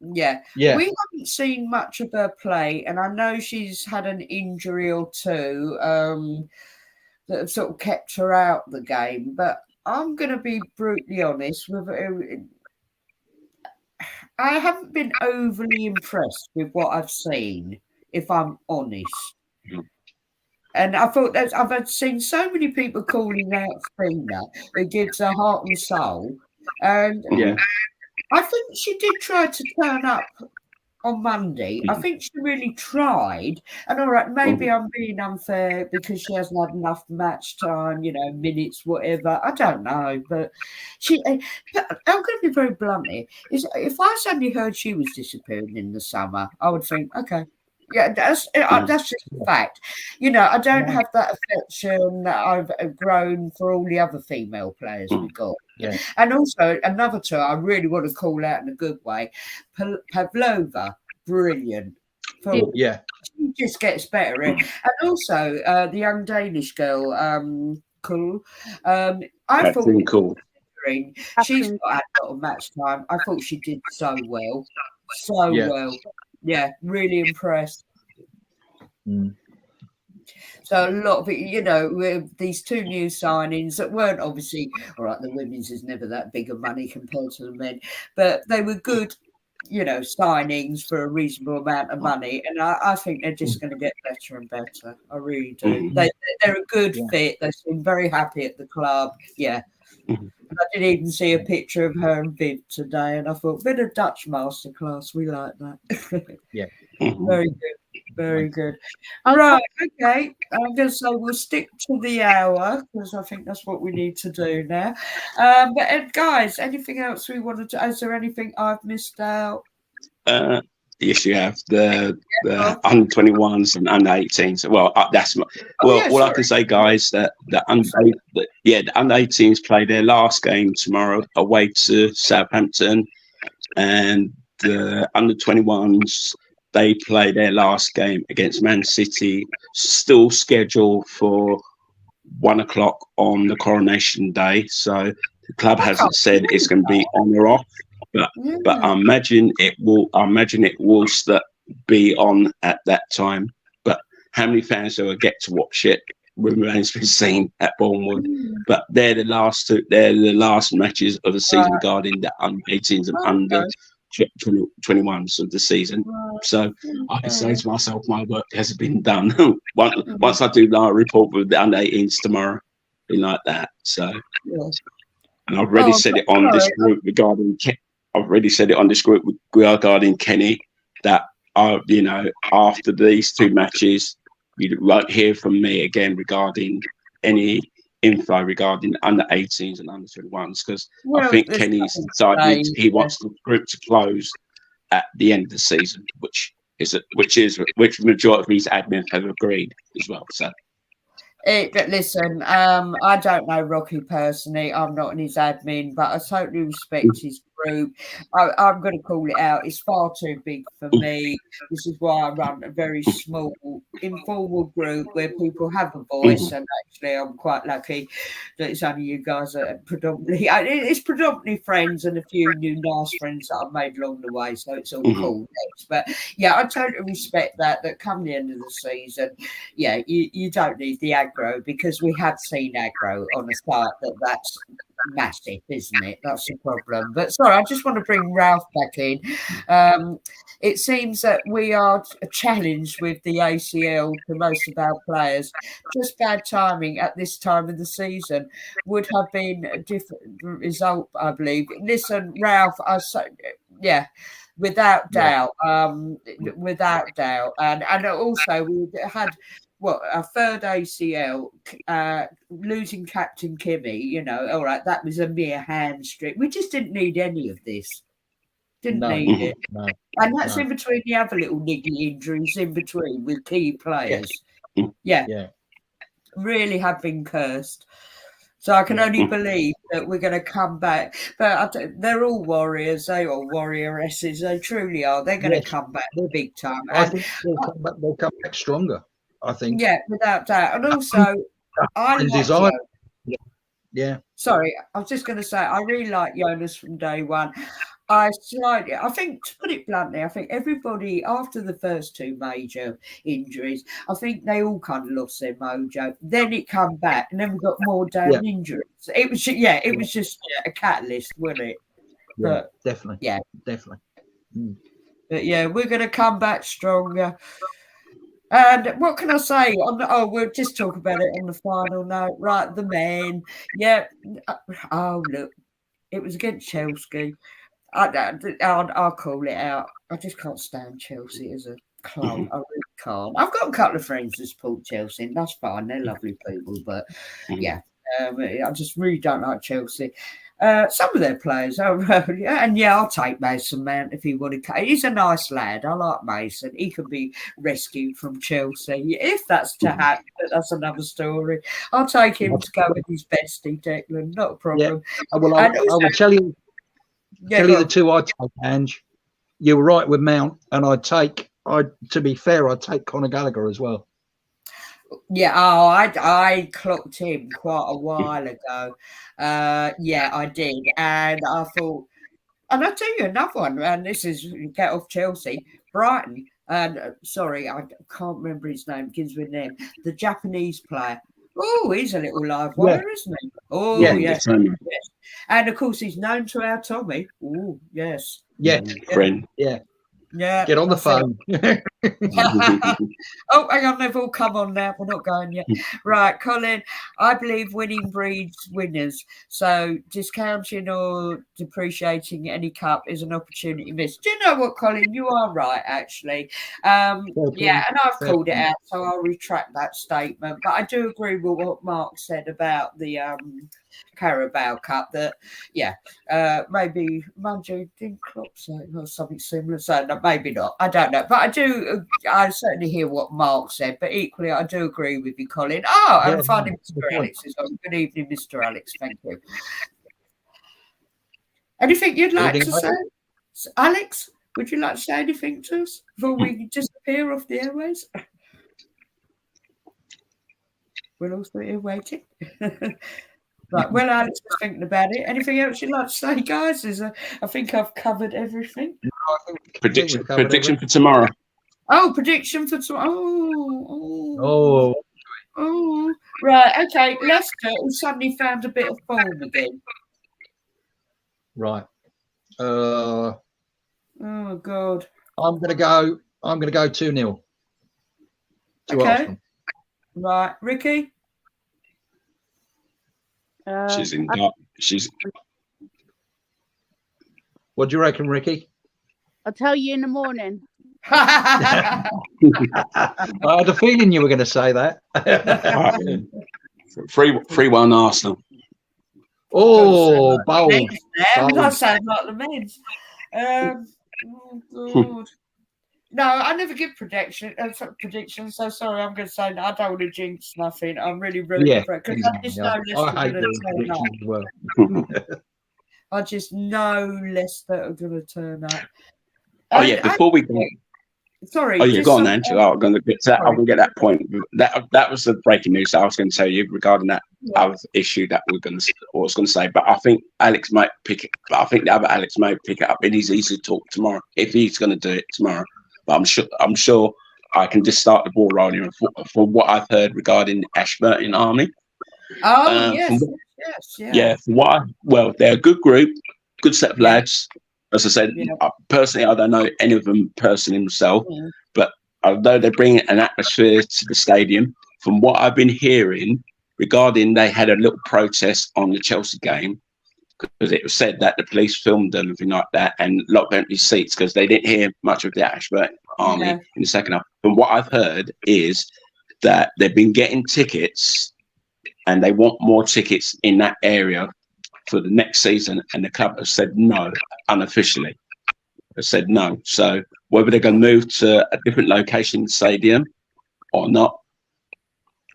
Yeah. We haven't seen much of her play, and I know she's had an injury or two that have sort of kept her out the game. But I'm going to be brutally honest with her. I haven't been overly impressed with what I've seen, if I'm honest. And I thought I've seen so many people calling out Stina, who gives her heart and soul. And I think she did try to turn up on Monday. I think she really tried. And all right, maybe I'm being unfair because she hasn't had enough match time, you know, minutes, whatever. I don't know. But I'm going to be very blunt here. If I suddenly heard she was disappearing in the summer, I would think, okay. Yeah, that's just a fact. You know, I don't have that affection that I've grown for all the other female players we've got. Yeah. And also another two I really want to call out in a good way. Pavlova, brilliant. She just gets better. And also the young Danish girl, Cool. I thought Cool. She's not had a lot of match time. I thought she did so well. Well. Yeah, really impressed. So a lot of it, you know, with these two new signings that weren't obviously, all right, the women's is never that big of money compared to the men, but they were good, you know, signings for a reasonable amount of money. And I think they're just going to get better and better. I really do. They're a good fit. They seem very happy at the club. Yeah. And I didn't even see a picture of her and Viv today, and I thought, bit of Dutch masterclass. We like that. Very good, very good. All right, okay. I'm going to say we'll stick to the hour because I think that's what we need to do now. But guys, anything else we wanted to? Is there anything I've missed out? Yes, you have the under 21s and under 18s. Well, that's all I can say, guys. That the under 18s play their last game tomorrow away to Southampton, and the under 21s they play their last game against Man City. Still scheduled for 1 o'clock on the Coronation Day. So the club hasn't said it's going to be on or off. But I imagine it will. Be on at that time. But how many fans will get to watch it remains to be seen at Bournemouth. But they're the last two. They're the last matches of the season regarding the under 18s and under 21s of the season. So I can say to myself, my work has been done. Once I do the report with the under 18s tomorrow, be like that. So, and I've already said it on this group regarding. I've already said it on this group regarding Kenny that after these two matches, you won't hear from me again regarding any info regarding under 18s and under 21s, because Well, I think there's Kenny's nothing to decided say, he wants the group to close at the end of the season, which majority of these admins have agreed as well. So. Listen, I don't know Rocky personally. I'm not in his admin, but I totally respect his group. I'm going to call it out. It's far too big for me. This is why I run a very small, informal group where people have a voice. And actually, I'm quite lucky that it's only you guys that are predominantly. It's predominantly friends and a few new nice friends that I've made along the way. So it's all cool. But yeah, I totally respect that. That come the end of the season, yeah, you don't need the aggro, because we have seen aggro on a start that's massive, isn't it? That's the problem. But sorry, I just want to bring Ralph back in. It seems that we are challenged with the ACL to most of our players. Just bad timing at this time of the season. Would have been a different result, I believe. Listen, Ralph, yeah. Without doubt, without doubt, and also we had a third ACL, losing Captain Kimmy. You know, all right, that was a mere hamstring. We just didn't need any of this. Didn't need it, and that's in between the other little niggly injuries in between with key players. Yeah, really have been cursed. So I can only believe that we're going to come back. But they're all warriors. They are warrioresses. They truly are. They're going to come back big time. I think they'll come back stronger, I think. Yeah, without doubt. And also, Sorry, I was just going to say, I really like Jonas from day one. I think, to put it bluntly, I think everybody, after the first two major injuries, I think they all kind of lost their mojo. Then it come back, and then we got more damn injuries. It was, it was just a catalyst, wasn't it? Yeah, definitely. Yeah, definitely. But yeah, we're going to come back stronger. And what can I say? We'll just talk about it on the final note. Right, the men. Yeah. Oh, look, it was against Chelsea. I'll call it out. I just can't stand Chelsea as a club. I really can't. I've got a couple of friends that support Chelsea, and that's fine. They're lovely people, but I just really don't like Chelsea. Some of their players, I'll take Mason Mount if he wanted. He's a nice lad. I like Mason. He could be rescued from Chelsea if that's to happen. That's another story. I'll take him to go with his bestie, Declan. Not a problem. Yeah. Well, I will tell you. Tell you the two I take, Ange. You were right with Mount, and to be fair, I'd take Conor Gallagher as well. Yeah, I clocked him quite a while ago. I did. And I thought, and I'll tell you another one, and this is get off Chelsea, Brighton. And sorry, I can't remember his name, begins with an M. The Japanese player. Oh, he's a little live wire, isn't he? Oh, yes. And of course, he's known to our Tommy. Oh, yes. Yeah, friend. Yeah. Yeah. Get on the phone. Oh, hang on, they've all come on now. We're not going yet. Right, Colin, I believe winning breeds winners. So discounting or depreciating any cup is an opportunity missed. Do you know what, Colin? You are right, actually. And I've called it out, so I'll retract that statement. But I do agree with what Mark said about the Carabao Cup, that maybe Manju didn't Klopp say or something similar, so no, maybe not, I don't know, but I certainly hear what Mark said, but equally I do agree with you, Colin. I'm finding Mr. Alex is on. Good evening, Mr. Alex, thank you. Anything you'd like to say, Alex? Would you like to say anything to us before we disappear off the airways? We're all still here waiting. Right, well, Alex was thinking about it. Anything else you'd like to say, guys? I think I've covered everything. Prediction for tomorrow. Oh, prediction for tomorrow. Oh. Right, okay. Leicester suddenly found a bit of form again. Right. Oh God. I'm gonna go 2-0 to Arsenal. Right, Ricky. She's in dark. What do you reckon, Ricky? I'll tell you in the morning. I had a feeling you were going to say that. 3-1 Arsenal. Oh, bold. I sound like the men's. Oh God. No, I never give predictions. So sorry, I'm going to say that I don't want to jinx nothing. I'm really rooting for it because I just know Leicester are going to turn up. Well. I just know Leicester are going to turn up. Oh yeah, before we go. Sorry. Oh yeah, go on, Angela. I'm going to get to that. I'm going to get that point. That was the breaking news that I was going to tell you regarding that other issue that I was going to say. But I think Alex might pick it. But I think the other Alex might pick it up. It is easy to talk tomorrow if he's going to do it tomorrow. But I'm sure I can just start the ball rolling from what I've heard regarding Ashburton Army. Oh yes. Yeah. They're a good group, good set of lads. As I said, personally, I don't know any of them personally myself, but although they bring an atmosphere to the stadium, from what I've been hearing regarding, they had a little protest on the Chelsea game because it was said that the police filmed them and everything like that and locked empty seats because they didn't hear much of the Ashburton Army in the second half. From what I've heard is that they've been getting tickets and they want more tickets in that area for the next season, and the club has said no unofficially. They said no. So whether they're going to move to a different location in the stadium or not,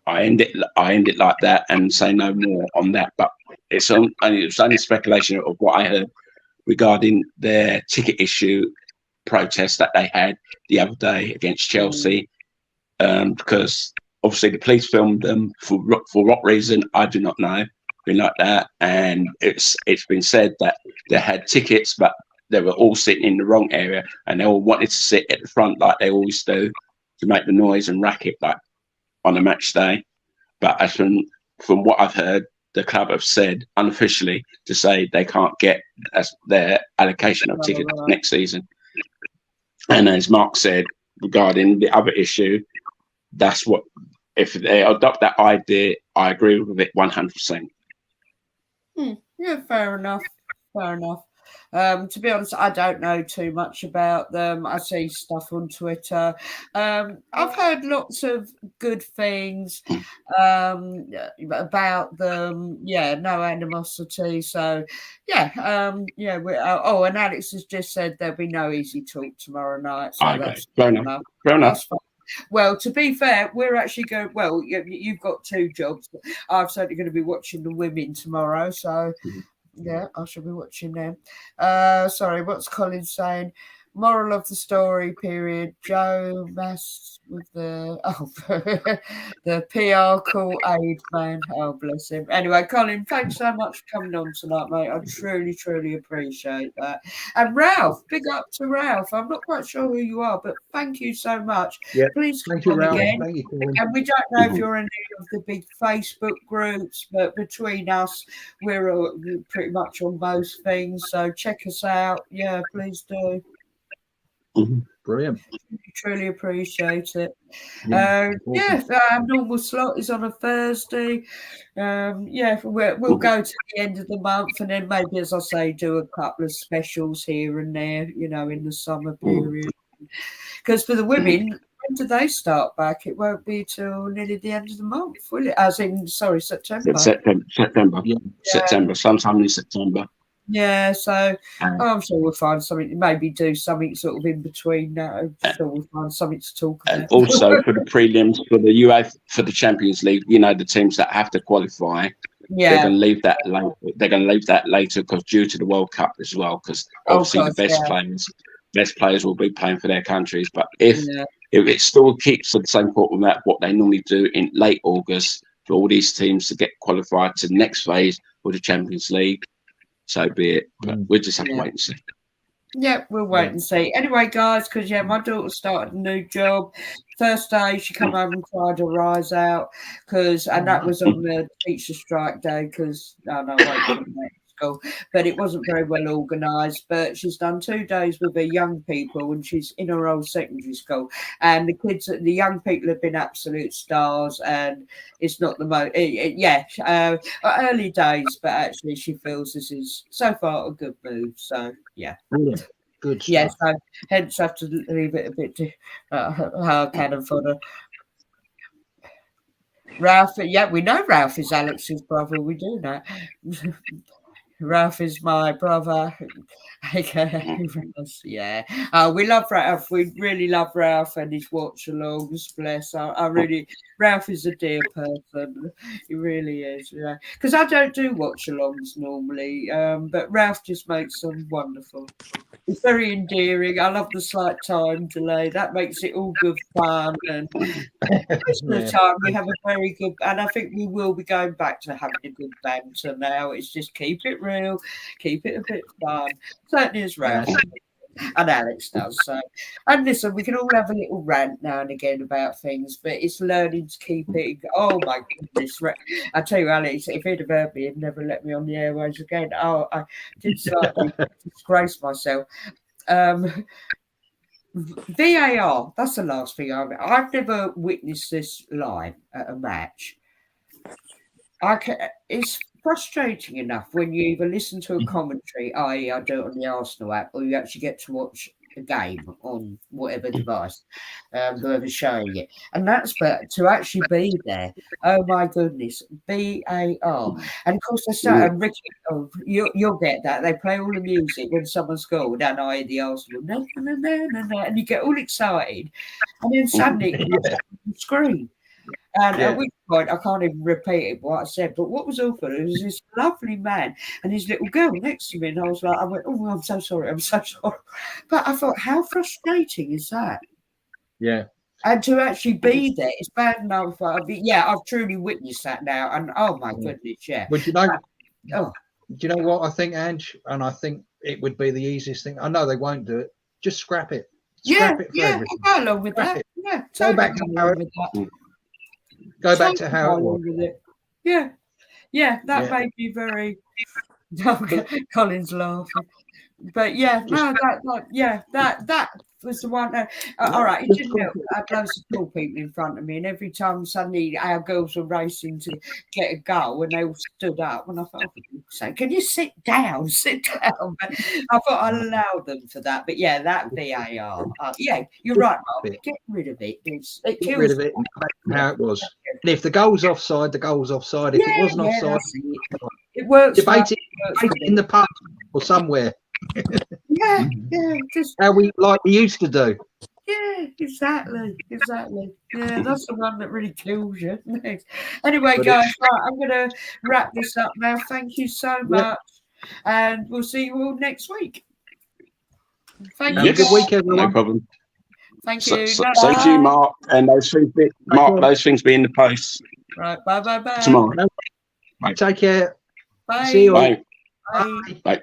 I end it like that and say no more on that. But it's only speculation of what I heard regarding their ticket issue protest that they had the other day against Chelsea, because obviously the police filmed them for what reason I do not know. Like that, and it's been said that they had tickets, but they were all sitting in the wrong area, and they all wanted to sit at the front like they always do to make the noise and racket like on a match day. But as from what I've heard, the club have said unofficially to say they can't get their allocation of tickets next season. And as Mark said regarding the other issue, that's what if they adopt that idea, I agree with it 100%. Yeah, fair enough. To be honest, I don't know too much about them. I see stuff on Twitter. I've heard lots of good things about them. Yeah, no animosity. So, and Alex has just said there'll be no easy talk tomorrow night. So that's fair enough. Fair enough. Well, to be fair, we're actually going. Well, you've got two jobs. I'm certainly going to be watching the women tomorrow, so yeah, I shall be watching them. Sorry, what's Colin saying? Moral of the story, period. Joe Mass with the the PR call aid man. Oh, bless him. Anyway, Colin, thanks so much for coming on tonight, mate. I truly appreciate that. And Ralph, big up to Ralph. I'm not quite sure who you are, but thank you so much. Yeah, please thank you, Ralph. Again. Thank you, Colin. And we don't know if you're in any of the big Facebook groups, but between us, we're pretty much on most things. So check us out. Yeah, please do. Brilliant. Truly appreciate it. Our normal slot is on a Thursday. We'll go to the end of the month and then maybe, as I say, do a couple of specials here and there, in the summer period. Because for the women, when do they start back? It won't be till nearly the end of the month, will it? September. September. Yeah. September, sometime in September. Yeah, so I'm sure we'll find something, maybe do something sort of in between now. So we'll find something to talk about. And also for the prelims, for the UEFA, for the Champions League, the teams that have to qualify, they're going to leave that later. They're going to leave that later because due to the World Cup as well, because obviously the best players will be playing for their countries. But if it still keeps the same format, what they normally do in late August for all these teams to get qualified to the next phase for the Champions League, so be it. But we'll just have to wait and see. Yeah, we'll wait and see. Anyway, guys, because my daughter started a new job. First day, she come home and cried her eyes out and that was on the teacher strike day because school, but it wasn't very well organised. But she's done 2 days with her young people, and she's in her old secondary school. And the young people have been absolute stars, and it's not the most, early days, but actually she feels this is so far a good move. So yeah. Good stuff. Yeah, so hence have to leave it a bit to cannon fodder. Ralph, yeah, we know Ralph is Alex's brother. We do that. Ralph is my brother. Okay, yeah. We love Ralph. We really love Ralph and his watch-alongs. Bless. I really, Ralph is a dear person. He really is. Yeah, because I don't do watch-alongs normally, but Ralph just makes them wonderful. It's very endearing. I love the slight time delay. That makes it all good fun. And most of the time we have a very good, and I think we will be going back to having a good banter now. It's just keep it real, keep it a bit fun. Certainly as Ralph and Alex does. So, and listen, we can all have a little rant now and again about things, but it's learning to keep it. Oh my goodness! I tell you, Alex, if he'd have heard me, he'd never let me on the airways again. Oh, I did slightly disgrace myself. VAR, that's the last thing I've never witnessed this live at a match. It's frustrating enough when you either listen to a commentary, i.e. I do it on the Arsenal app, or you actually get to watch a game on whatever device, whoever's showing it. And but to actually be there, oh my goodness, VAR. And of course they start, and Ricky, you'll get that. They play all the music when someone scored, and I the Arsenal, and you get all excited, and then suddenly it's on the screen. And at which point, I can't even repeat it, what I said, but what was awful, it was this lovely man and his little girl next to me, and I went, oh, I'm so sorry. But I thought, how frustrating is that? Yeah. And to actually be there, it's bad enough. I've truly witnessed that now, and oh my goodness, yeah. Would you know? Do you know what I think, Ange? And I think it would be the easiest thing. I know they won't do it. Just scrap it. Scrap it for everything. I'll go along with that. Yeah, go back to how it Go back to how it was. Yeah, that made me very. Colin's laughing, but that was the one. All right, it didn't help. I had loads of tall people in front of me, and every time suddenly our girls were racing to get a goal, and they all stood up, and I thought, "So can you sit down? Sit down." But I thought I'd allow them for that. But yeah, that VAR. You're right, Mark. Get rid of it. It kills. Get rid of it. How it was. And if the goal's offside, the goal's offside. If it wasn't offside, it works. Debate it in the pub or somewhere. Just how we used to do. Yeah, exactly. Yeah, that's the one that really kills you. Anyway, guys, right, I'm going to wrap this up now. Thank you so much, and we'll see you all next week. Thank you. Good week, everyone. No problem. Thank you. So to you, Mark, and those things. Mark, those things be in the post. Right. Bye. Tomorrow. Take care. Bye. See you. Bye. Bye. Bye.